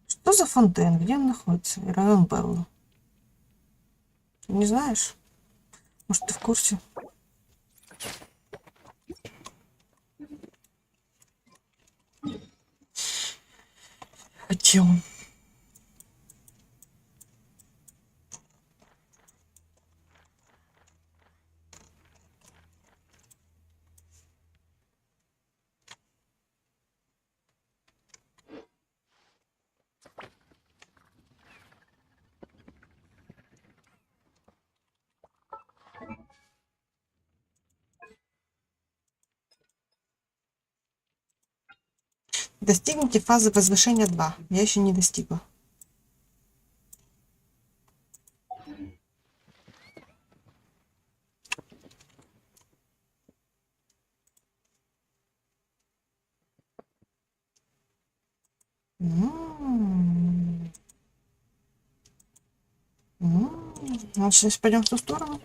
Что за фонтейн? Где он находится? И район Белла. Не знаешь? Может, ты в курсе? Хотел. Достигните фазы возвышения 2. Я еще не достигла. Ну, сейчас пойдем в ту сторону.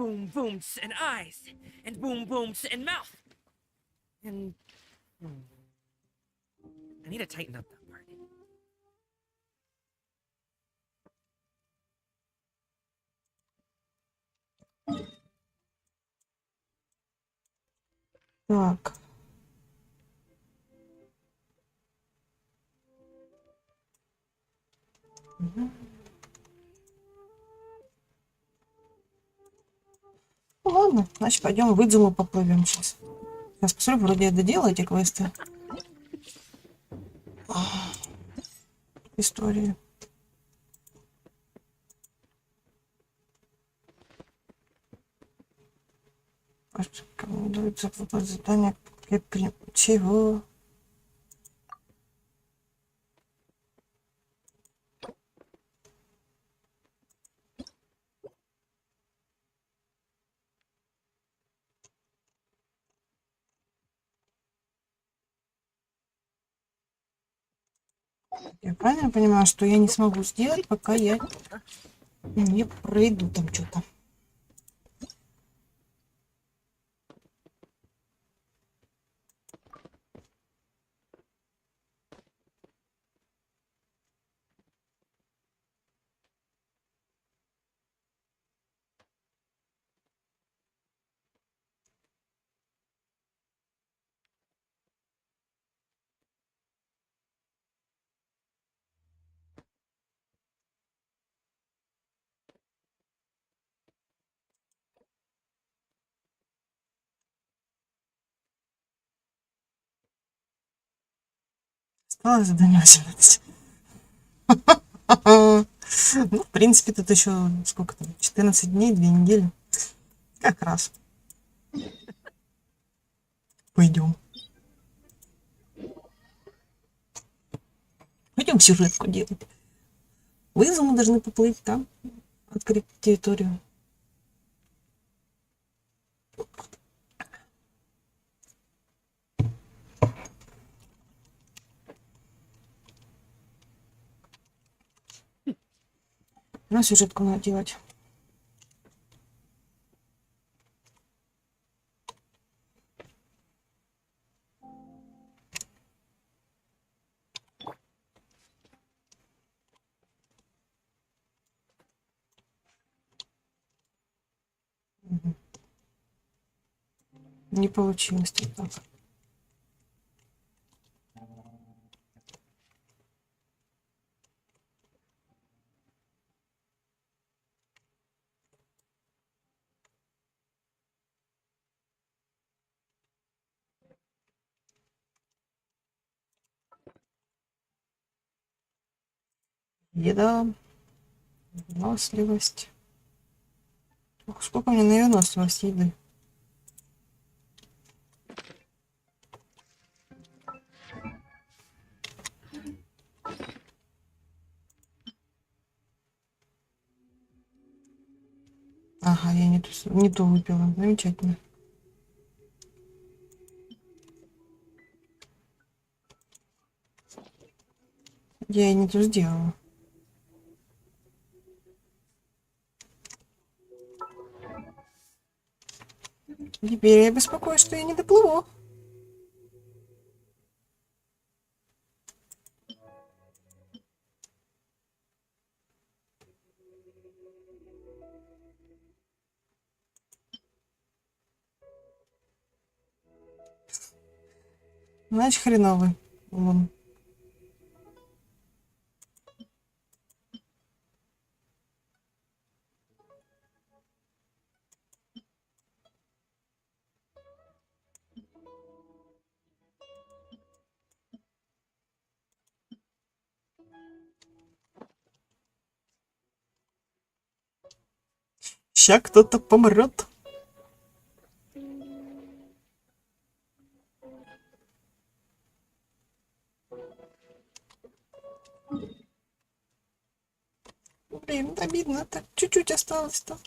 Boom booms and eyes, and boom booms and mouth. And I need to tighten up that part. Так. Ну, ладно, значит, пойдем в Идзуму поплывем сейчас. Сейчас посмотрю, вроде я доделала эти квесты. Истории. Рекомендуется выполнить задание. Чего? Я правильно понимаю, что я не смогу сделать, пока я не пройду там что-то. Осталось задание 18. Ну, в принципе, тут еще сколько там? 14 дней, 2 недели. Как раз. Пойдем. Пойдем сюжетку делать. В Изуму должны поплыть там, открыть территорию. На сюжетку надо делать. Не получилось тут так. Еда. Выносливость. Ох, сколько мне на выносливость еды. Ага, я не ту выпила. Замечательно. Я и не то сделала. Теперь я беспокоюсь, что я не доплыву. Значит, хреновый. Вон. Ща кто-то помрет. Блин, обидно, так чуть-чуть осталось-то.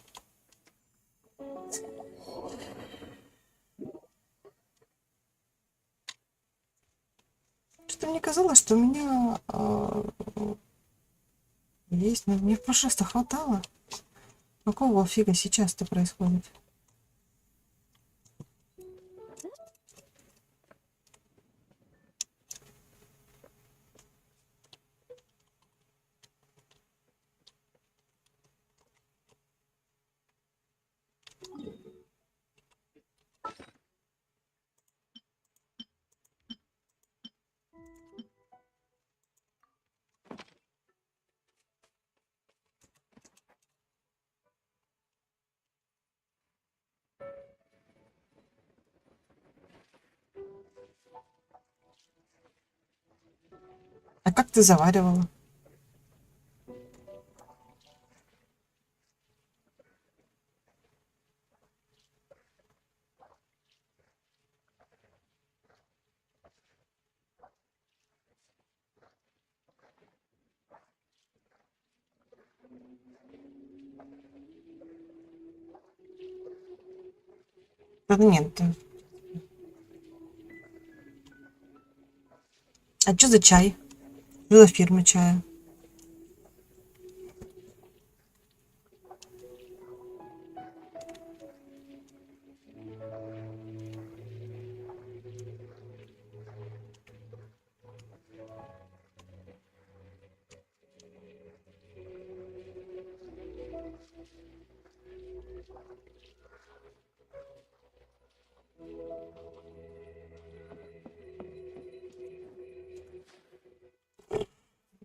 Что-то мне казалось, что у меня есть, но мне в прошлый раз-то хватало. Какого фига сейчас-то происходит? А как ты заваривала? Да нет. А что за чай? Что за фирма чая?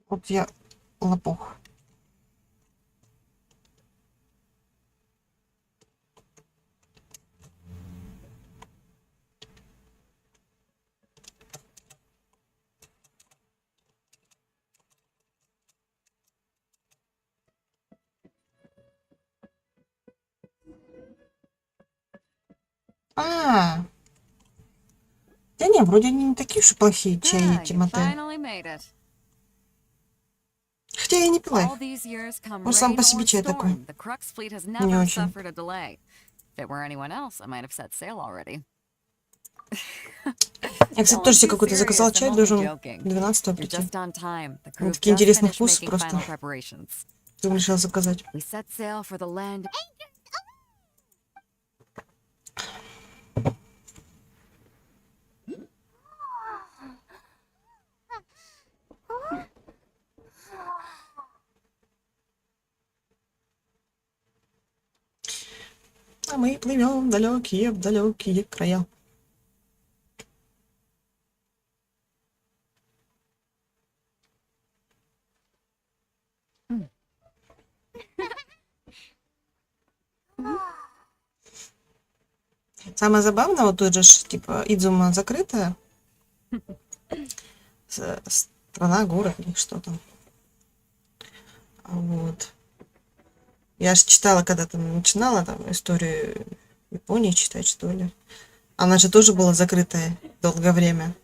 Вот я лопух. А, да не, вроде они не такие уж и плохие чаи, Тимоте. Хотя я не пила их. Он сам по себе чай такой. Не очень. Я, кстати, тоже себе какой-то заказал чай, должен 12-го прийти. Такие интересные вкусы просто. Ты решил заказать. А мы плывем в далекие края. Самое забавное, вот тут же, типа, Идзума закрытая. Страна, город или что там. Вот. Я же читала, когда там начинала там историю Японии читать, что ли. Она же тоже была закрытая долгое время.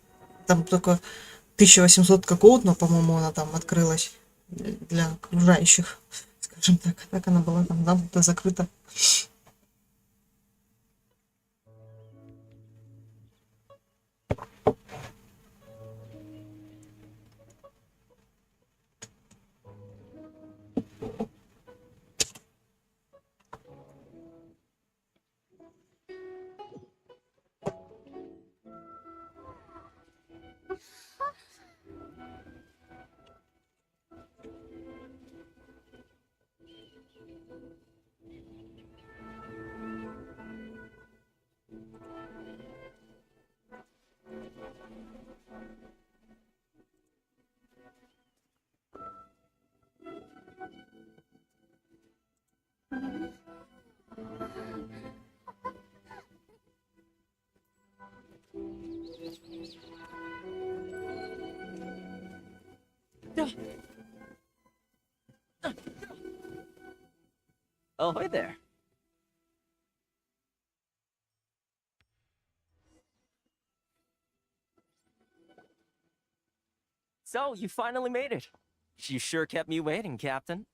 Там только 1800 какого-то, но, по-моему, она там открылась для окружающих, скажем так. Так она была там закрыта. Ahoy there. So, you finally made it. You sure kept me waiting, Captain.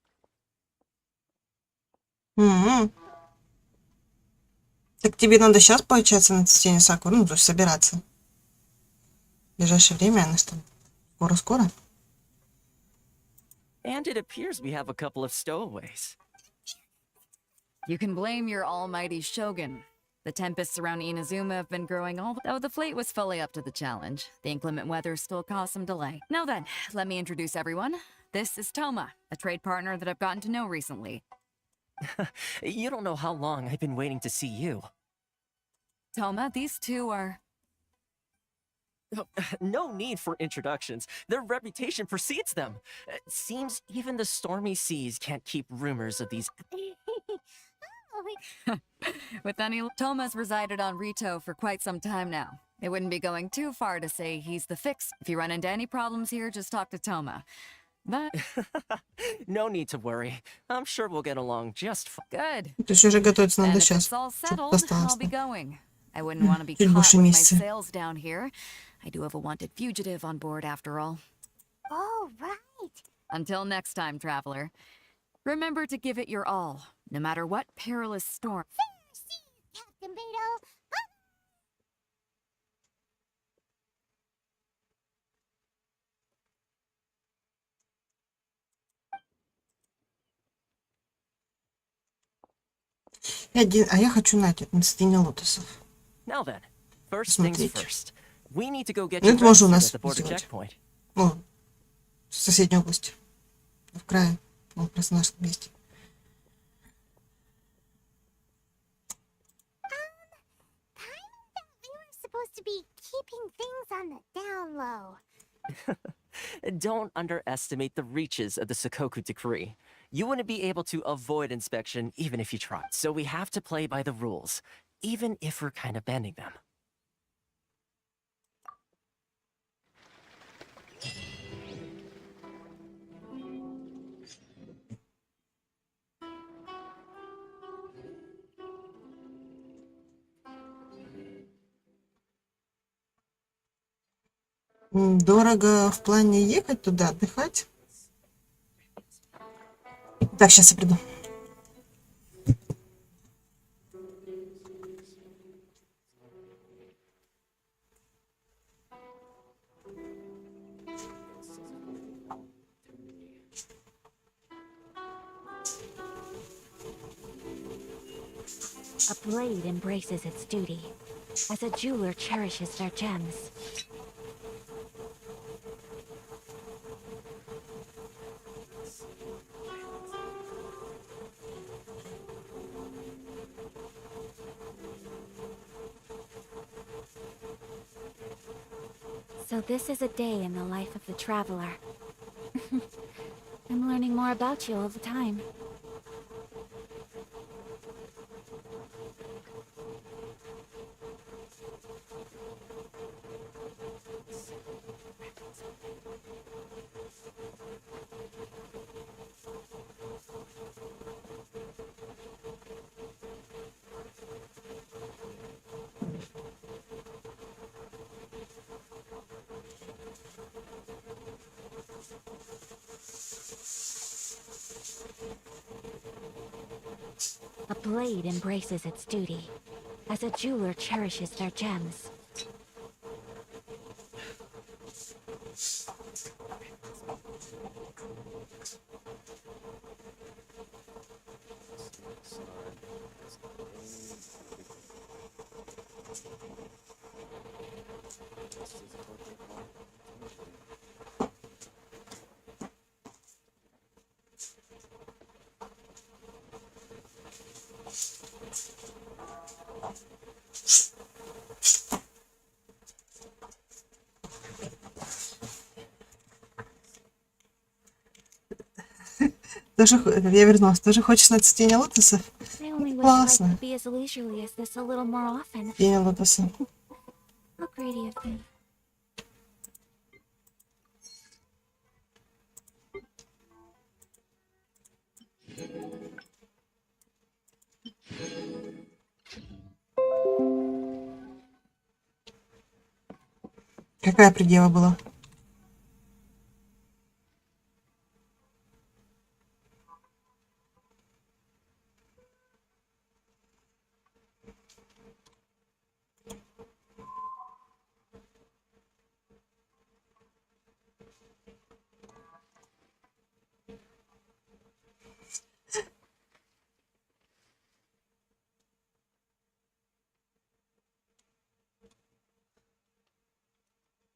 М. Так тебе надо сейчас, получается, на цветение сакуры, ну, то есть собираться. В ближайшее время, она что? Скоро-скоро? And it appears we have a couple of stowaways. You can blame your almighty shogun. The tempests around Inazuma have been growing though the fleet was fully up to the challenge. The inclement weather still caused some delay. Now then, let me introduce everyone. This is Toma, a trade partner that I've gotten to know recently. You don't know how long I've been waiting to see you. Toma, these two are... No need for introductions. Their reputation precedes them. Seems even the stormy seas can't keep rumors of these. With any... Toma's resided on Rito for quite some time now. It wouldn't be going too far to say he's the fix. If you run into any problems here, just talk to Toma. But... No need to worry. I'm sure we'll get along just fine. Good. То есть уже готовиться Then надо if сейчас. it's all Чтоб settled, осталось. I'll be going. I wouldn't want to be Чуть caught больше with my месяца. sails down here. I do have a wanted fugitive on board after all. Oh, right. Until next time, traveler. Remember to give it your all, no matter what perilous storm. Fair seas, Captain Beto. А я хочу на цветение лотосов. Now then, first things Смотрите. first. We need to go get Ну, your это можно у breakfast нас at the border сделать. checkpoint. О, в соседней области. В крае. Он просто в нашем месте. We were supposed to be keeping things on the down low. Don't underestimate the reaches of the Sakoku Decree. You wouldn't be able to avoid inspection even if you tried. So we have to play by the rules, even if we're kind of bending them. Дорого в плане ехать туда, отдыхать. Так, сейчас я приду. A blade embraces its duty, as a jeweler cherishes their gems. So this is a day in the life of the traveler. I'm learning more about you all the time. A blade embraces its duty, as a jeweler cherishes their gems. Тоже, я вернулась. Тоже хочешь на цветение лотосов? I only wish Классно. life could be as leisurely as this a little more often. Цветение лотоса. How greedy of me. Какая предъява была?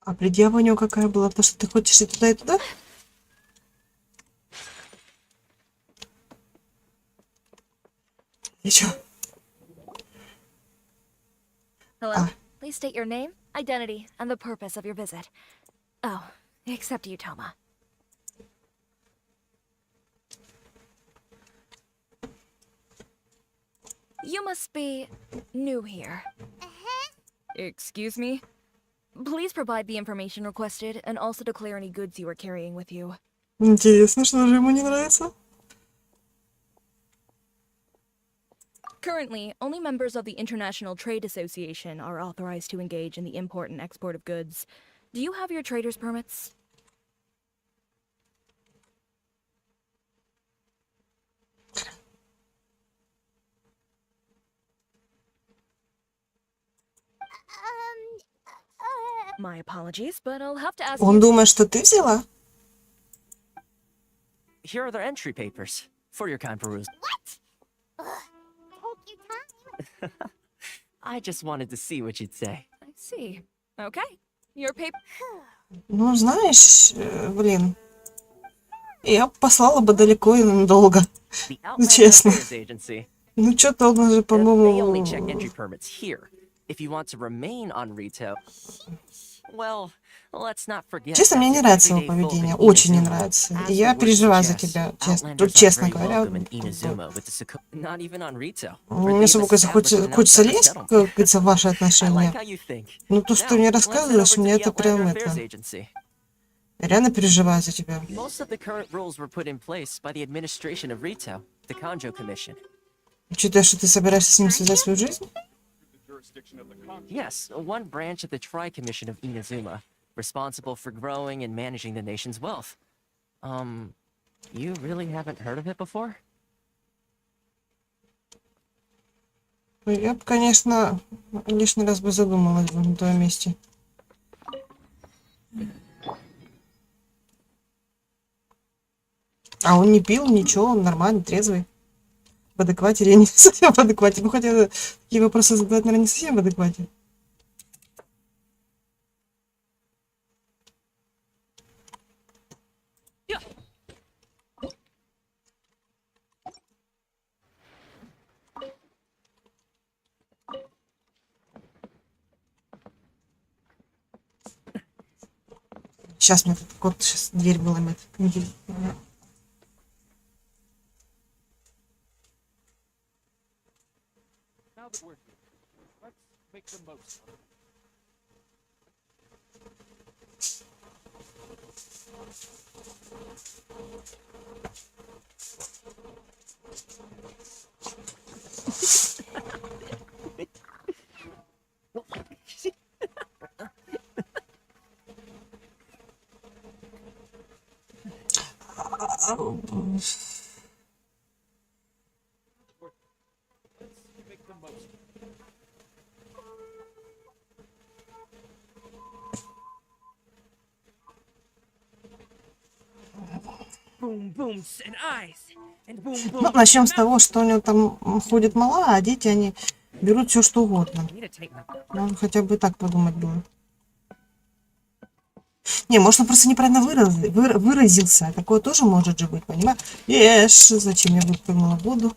А предъява у него какая была? То, что ты хочешь и туда, и туда? И чё? Hello? Ah. Please state your name, identity, and the purpose of your visit. Oh, except you, Toma. You must be new here. Excuse me? Please provide the information requested and also declare any goods you are carrying with you. Интересно, что же ему не нравится? Currently, only members of the International Trade Association are authorized to engage in the import and export of goods. Do you have your trader's permits? My apologies, but I'll have to ask Он you. думает, что ты взяла? Here are their entry papers for your kind perusal. Ugh, take your time. I just wanted to see what you'd say. I see. Okay. Your paper. Ну, знаешь, блин, я послала бы далеко и надолго. The Ну, Outlander честно. Affairs Agency. Ну, что-то он же, They only по-моему... check entry permits here. If you want to remain on Rito, well, let's not forget. Честно, мне не нравится его поведение. Очень не нравится. И я переживаю за тебя, честно. Тут, честно говоря, Not even on Rito. мне особо, конечно, хочется лезть, как говорится, в ваши отношения. Но то, что ты мне рассказываешь, мне это прям это... Я реально переживаю за тебя. Most of the current rules were put in place by the administration of Rito, the Kanjo Commission. Учитывая, что ты собираешься с ним связать свою жизнь? Yes, one branch of the Tri Commission of Inazuma, responsible for growing and managing the nation's wealth. You really haven't heard of it before? Я бы, конечно, лишний раз бы задумалась бы на твоем месте. А он не пил, ничего, он нормальный, трезвый. В адеквате или я не совсем в адеквате? Ну, хотя такие вопросы задавать, наверное, не совсем в адеквате. Сейчас мне тут кот сейчас дверь выломит. Now that we're here, let's make the most of it. Make the most of it. Boom, booms, and eyes, and boom, boom. Ну, начнем с того, что у него там ходит мала, а дети, они берут все, что угодно. Надо хотя бы так подумать было. Не, может, он просто неправильно выразился. Такое тоже может же быть, понимаешь? Ешь, зачем я выпрыгнула в воду?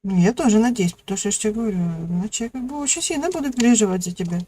Ну, я тоже надеюсь, потому что я же тебе говорю, иначе я как бы очень сильно буду переживать за тебя.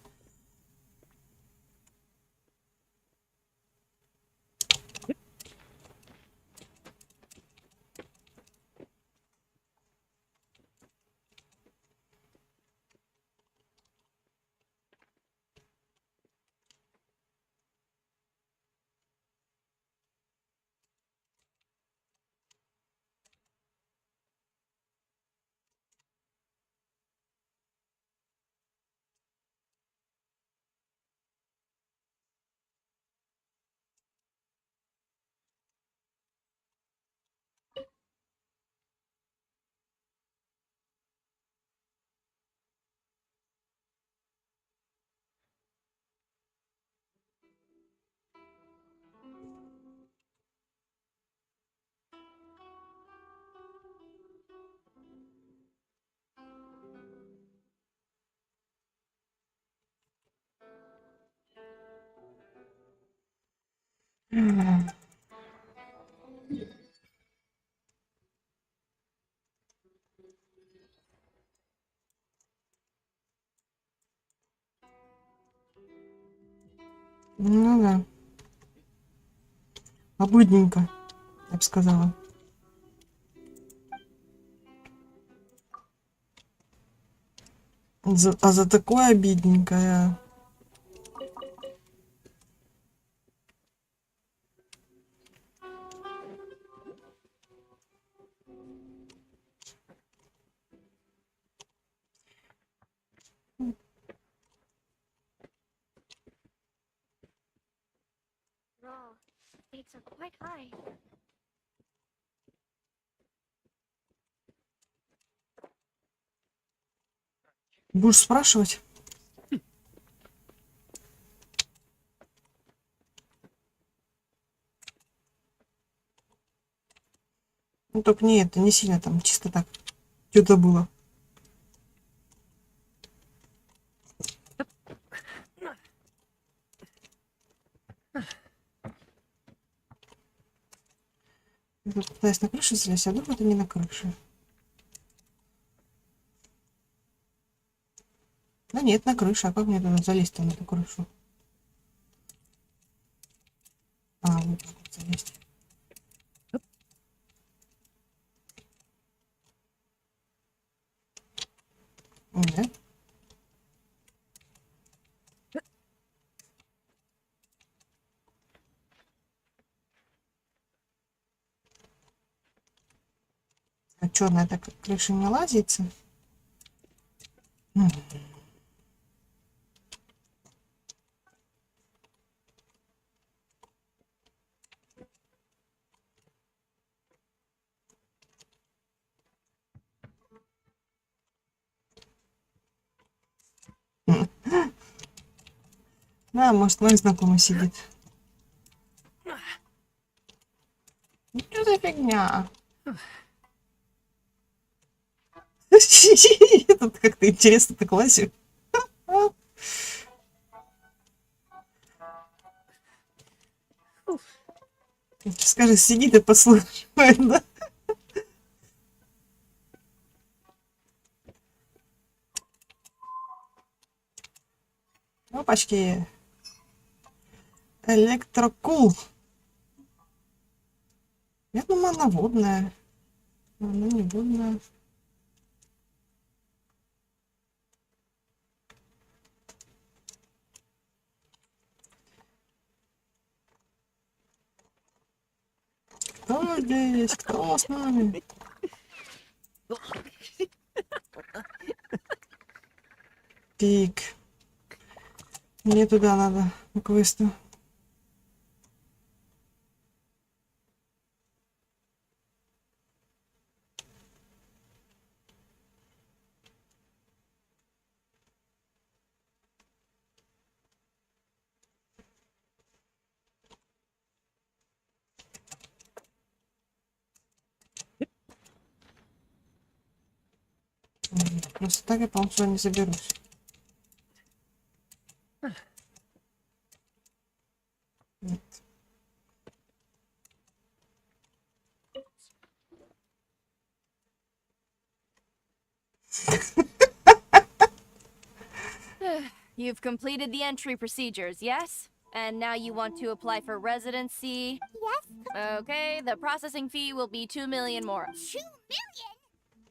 Ну да. Обыдненько, я бы сказала. А за такое обидненькое. Raw. Stakes are quite high. Будешь спрашивать? Ну, только не это, не сильно там, чисто так. Что-то было. Я тут пытаюсь на крышу залезть, а вдруг это не на крыше. Да нет, на крыше. А как мне туда залезть-то на эту крышу? А, вот так вот залезть. Да? А что, на этой крыше не лазится? Да, может, мой знакомый сидит. Ну, что за фигня? Тут как-то интересно так лазю. Скажи, сидит и послушает, да? Опачки. Электрокул. Я думаю, она водная. Она не водная. Кто здесь? Кто с нами? Пик. Мне туда надо, к квесту. Просто так я, по-моему, сюда не заберусь. Нет. You've completed the entry procedures, yes? And now you want to apply for residency? Yes? Okay, the processing fee will be 2 million more. 2 million?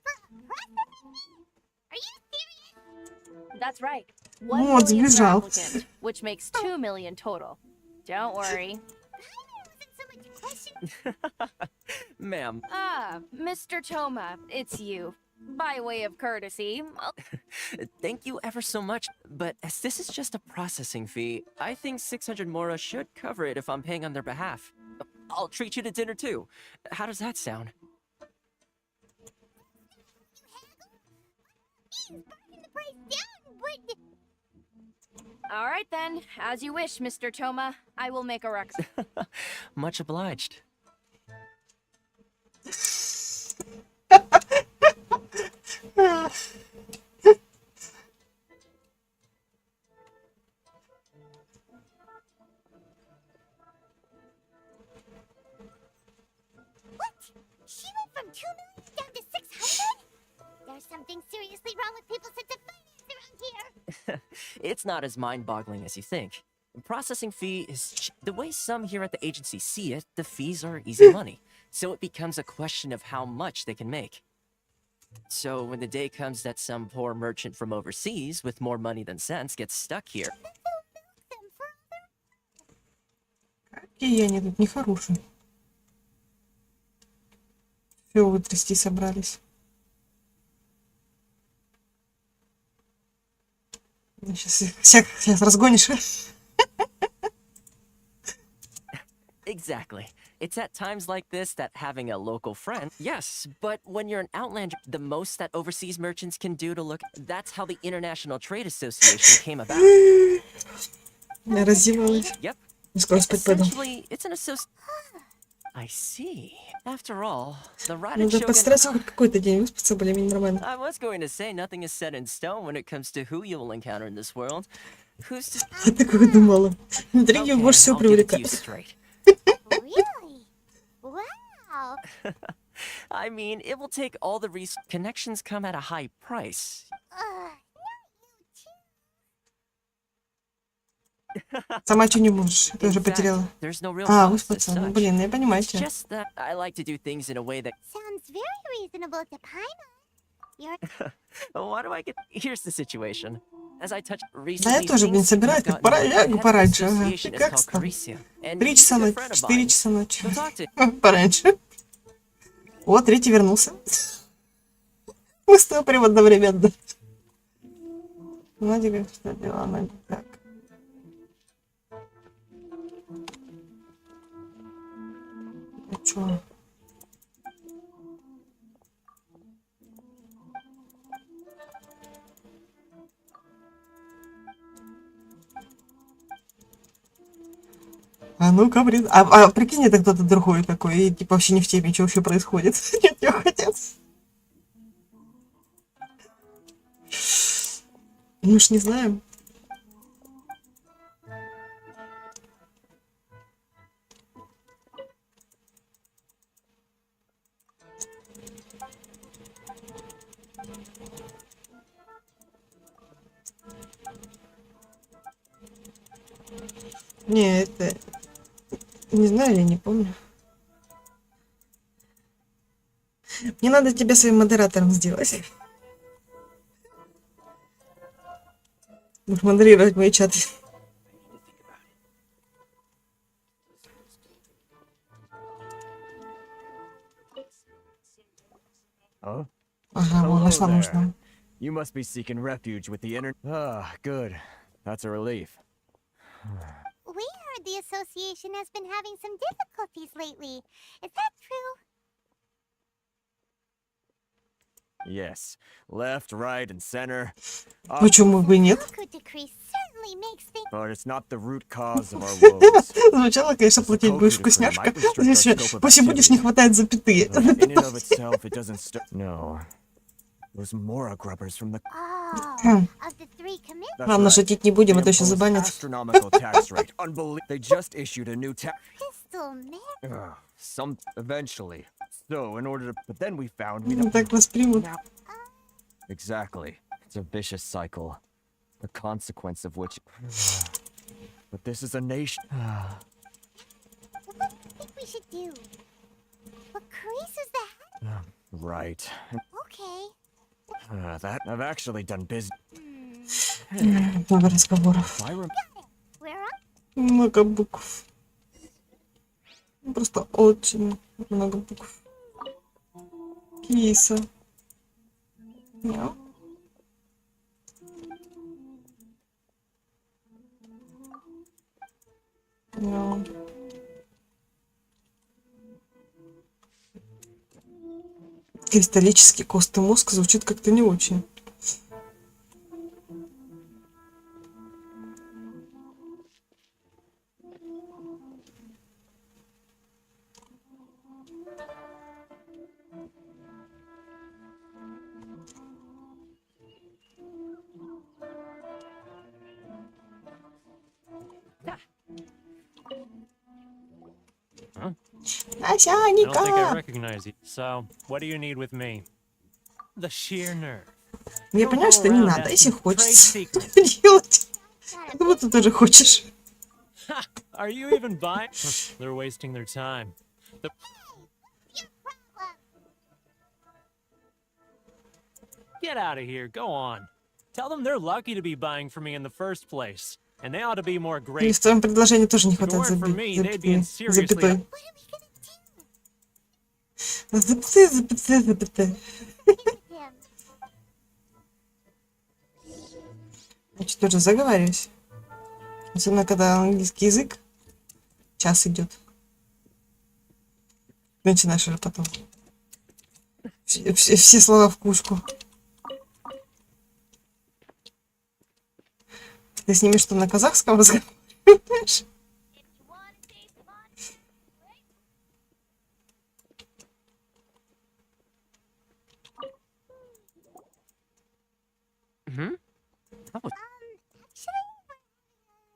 For a processing fee? Are you serious? That's right. Ну 1 вот, million per сбежал. applicant, which makes 2 million total. Don't worry. Wasn't so much a question. Ma'am, Ah, Mr. Toma, it's you. By way of courtesy, thank you ever so much, but as this is just a processing fee, I think 600 Mora should cover it if I'm paying on their behalf. I'll treat you to dinner too. How does that sound? He's barking the price down, but... all right then. As you wish, Mr. Toma. I will make a record. Much obliged. What? She went from 2 million down to 600? There's something seriously wrong with people's sense of finance around here. It's not as mind-boggling as you think. The processing fee is the way some here at the agency see it. The fees are easy money, so it becomes a question of how much they can make. So when the day comes that some poor merchant from overseas with more money than sense gets stuck here, Какие они тут нехорошие. Все вытрясти собрались. Сейчас разгонишь. exactly. It's at times like this that having a local friend, yes, but when you're an outlander, the most that overseas merchants can do to look, that's how the International Trade Association came about. Разевалась. Yep. Скоро спать пойду. Essentially, it's an association. I see. After all, the Rada Надо Shogun... постараться хоть какой-то день выспаться, более-менее нормально. I was going to say nothing is set in stone when it comes to who you will encounter in this world. Who's to... А ты как думала? Интриги Okay, больше всего I'll give it to you привлекают. straight. Really? Wow. I mean, it will take all the connections come at a high price. Сама что не можешь? Ты уже потеряла. There's no real А, cost as выспаться. Ну, such. блин, я понимаю It's тебя. just that I like to do things in a way that... Sounds very reasonable to Paimon. You're... Why do I get... Here's the situation. As I touched Да recently, я тоже, блин, things собираюсь, have так пора, gotten- я the head of the пораньше. Ага. association Ты is как called стал? Caricia, and 3 he's часа a good ночи, friend of 4 mine. часа ночи. Go talk to... Пораньше. О, третий вернулся. Мы с тобой прям одновременно. Надя говорит, что дела, Надя. Так. Ну чё? А ну-ка, блин. А прикинь, это кто-то другой такой, и типа вообще не в теме, что вообще происходит. Нет, не хотят. Мы ж не знаем. Не, это... Не знаю, я не помню. Мне надо тебя своим модератором сделать. Будешь модерировать мои чаты. Huh? Ага, вон, нашла нужно. You must be seeking refuge with the inner. Ah, good. That's a relief. We heard the association has been having some difficulties lately. Is that true? Yes. Left, right, and center. Почему бы и нет? Good decree certainly makes things... But it's not the root cause of our woes. Звучало, конечно, платить будешь вкусняшка. Если будешь, не хватает запятые. In and of itself, it doesn't No. Those Mora grubbers from the... Oh, of the 3 commitments. Ладно, шутить не будем, а то еще забанят. Astronomical tax rate. Unbelievable. They just issued a new tax... Crystal Mary. Some... Eventually. So, in order to... But then we found we Ну, don't... так воспримут. Exactly. It's a vicious cycle. the consequence of which. But this is a nation. What do you think we should do? What crease is that? Right. Okay. That I've actually done business. Много разговоров. Where are? Много букв. Просто очень много букв. Киса. Мяу. Мяу. Кристаллический костный мозг звучит как-то не очень. Huh? I don't think I recognize you. So, what do you need with me? The sheer nerve. Я понимаю, что не надо, если хочется делать. Я думаю, ты тоже хочешь. Are you even buying? They're wasting their time. Get out of here. Go on. Tell them they're lucky to be buying from me in the first place. And they ought to be more И в grateful. твоем предложении тоже не If it хватает weren't for me, they'd be in запятой. seriously. Запятой. Значит, тоже заговариваюсь. Особенно, когда английский язык час идет. Начинаешь уже потом. Все слова в кучку. Ты с ними что, на казахском разговариваешь?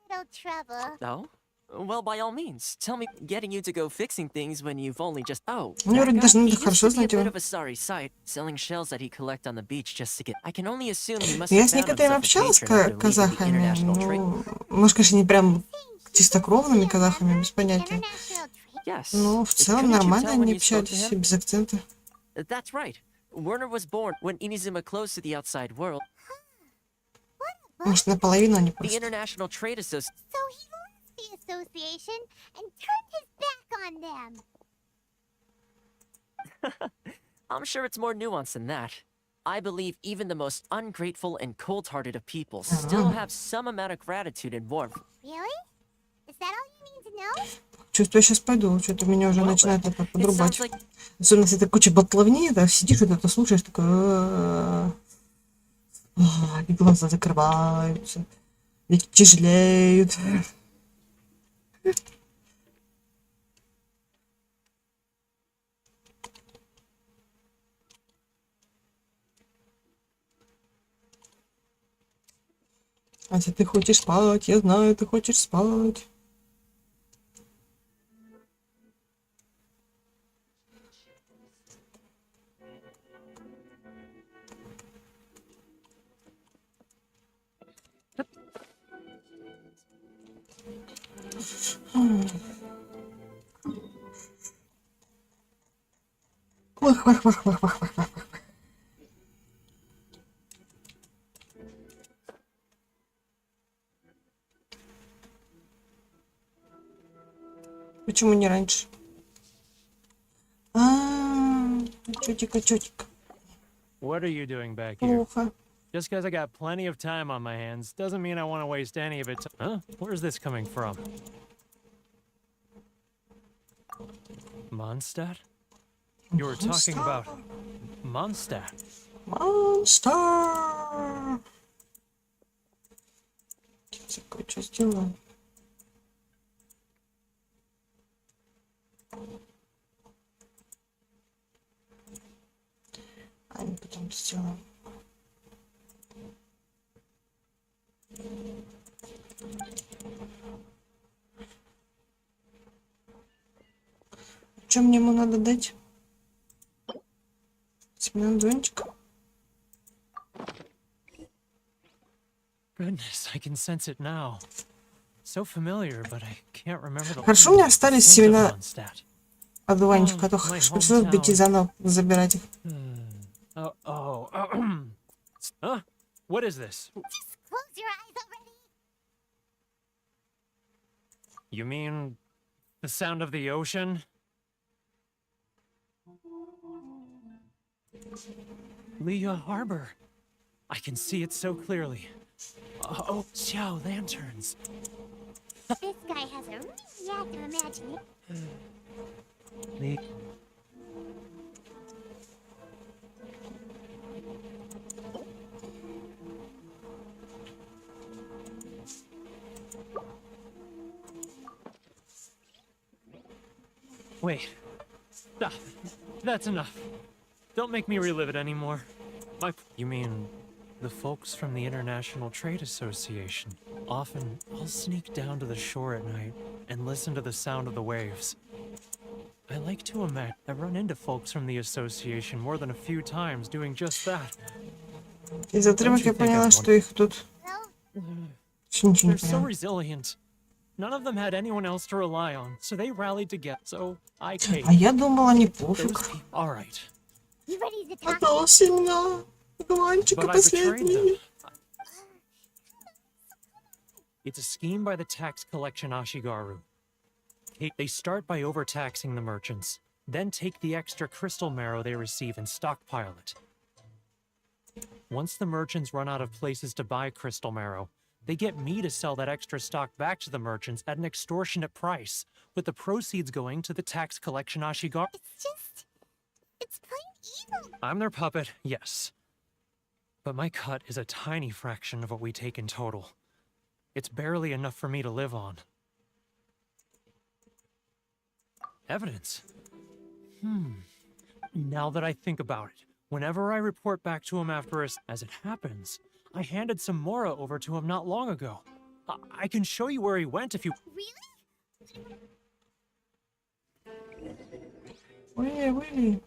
Little trouble. Oh? Well, by all means, tell me getting you to go fixing things when you've only just... Oh, Мне вроде даже he надо used хорошо to be a знать bit его. of a sorry sight, selling shells that he collect on the beach just to get... I can only assume he must Я have с found некоторыми himself a общалась patron after leaving the казахами, international trade. ну, может, конечно, не прям чистокровными казахами, без понятия. Yes. Но в целом Couldn't you нормально tell when они you spoke to общались, him? без акцента. That's right. Werner was born when Inazuma closed to the outside world. Может, наполовину они The просто. International Trade Association... So he left the association and turned his back on them. I'm sure it's more nuanced than that. I believe even the most ungrateful and cold-hearted of people still have some amount of gratitude and warmth. Really? Is that all you need to know? Чувствую, я сейчас пойду, что-то меня уже начинает это It подрубать. sounds like... Особенно, если это куча болтовни, да, сидишь, вот это слушаешь, такой... И глаза закрываются, и тяжелеют. Ася, ты хочешь спать, я знаю, ты хочешь спать. Вах, вах, вах, вах, вах, вах, вах. Почему не раньше? Чётика, чётика. What are you doing back here? Плохо. Just because I got plenty of time on my hands doesn't mean I want to waste any of it. Huh? Where's this coming from? Mondstadt? You were talking about Mondstadt. Монстр! Такое, что сделаем? А мы потом сделаем. Что мне ему надо дать? Семена дончика. goodness, I can sense it now. So familiar, but I can't remember the Хорошо, у меня остались scent of семена Mondstadt. одуванчика, а то My пришлось бы идти hometown. заново забирать их. Huh? What is this? Just close your eyes already. You mean the sound of the ocean? Leah Harbor. I can see it so clearly. Oh, Xiao lanterns. This guy has a really active imagination. Wait. Stop. That's enough. Don't make me relive it anymore. You mean the folks from the International Trade Association? Often, I'll sneak down to the shore at night and listen to the sound of the waves. I like to imagine I've run into folks from the association more than a few times doing just that. Из отрывок я поняла, что их тут ничего не They're so поняла. resilient. None of them had anyone else to rely on, so they rallied together. So I caved. А я думала, не пофиг. All right. You ready to talk? Отдал семена одуванчика But I betrayed последние. them. It's a scheme by the tax collection Ashigaru. They start by overtaxing the merchants, then take the extra crystal marrow they receive and stockpile it. Once the merchants run out of places to buy crystal marrow, they get me to sell that extra stock back to the merchants at an extortionate price, with the proceeds going to the tax collection Ashigaru. It's plain evil. I'm their puppet, yes. But my cut is a tiny fraction of what we take in total. It's barely enough for me to live on. Evidence? Now that I think about it, whenever I report back to him after as it happens, I handed some Mora over to him not long ago. I can show you where he went if you... Really?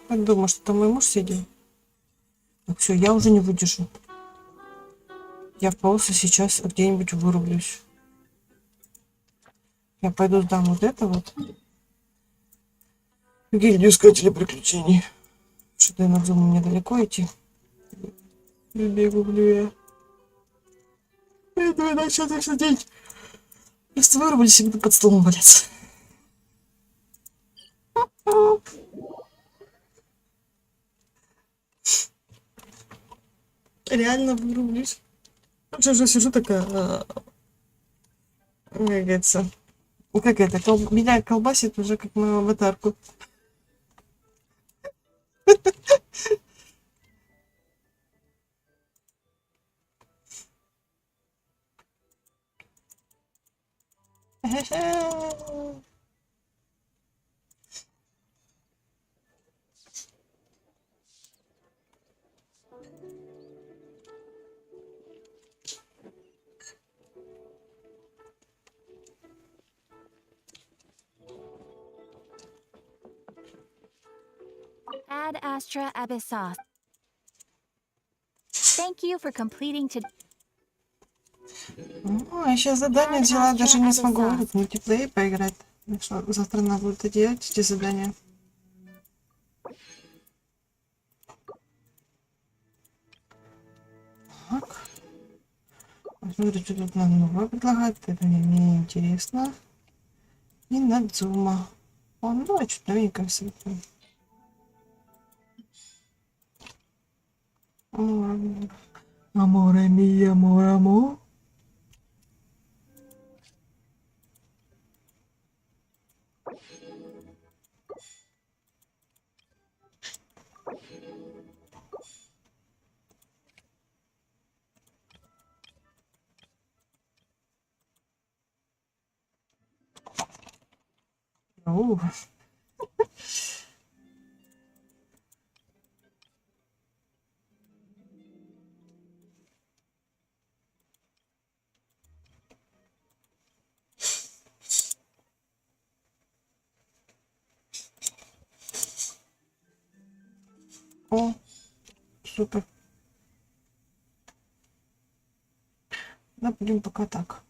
Я думаю, что там мой муж сидел. Так, все, я уже не выдержу. Я просто сейчас где-нибудь вырублюсь. Я пойду сдам вот это вот. В гильдию искателей приключений. Что-то я надумала мне далеко идти. Гуглю я. Я думаю, начал так сидеть. Просто вырублюсь и буду под столом валяться. Реально вырублюсь. Я уже сижу такая, как говорится, как это, меня колбасит уже как мою аватарку. Ad Astra Abyssos. Thank you for completing to. Ну, я сейчас задание взяла, даже не смогу в этот мультиплеер поиграть. Так что завтра надо будет делать эти задания. Так. Посмотрю, что тут нам новое предлагает. Это мне не интересно. И Надзума. Он, ну, что-то новенькое совершенно. Аморе мия, амор. Супер. Да, будем пока так.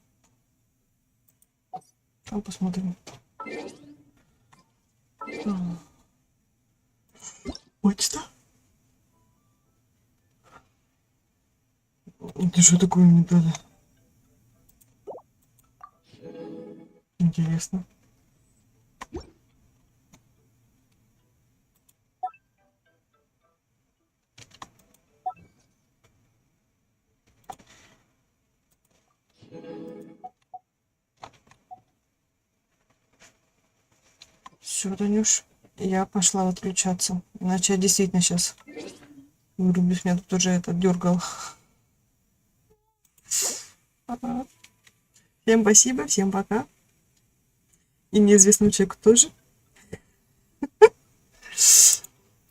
Там посмотрим. Почта? Это что такое мне дали? Интересно. Все, Танюш, я пошла отключаться. Иначе я действительно сейчас вырублюсь. Меня тут уже это дергал. Всем спасибо, всем пока. И неизвестному человеку тоже.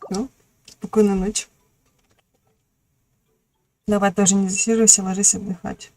Ну, спокойной ночи. Давай тоже не засиживайся, ложись отдыхать.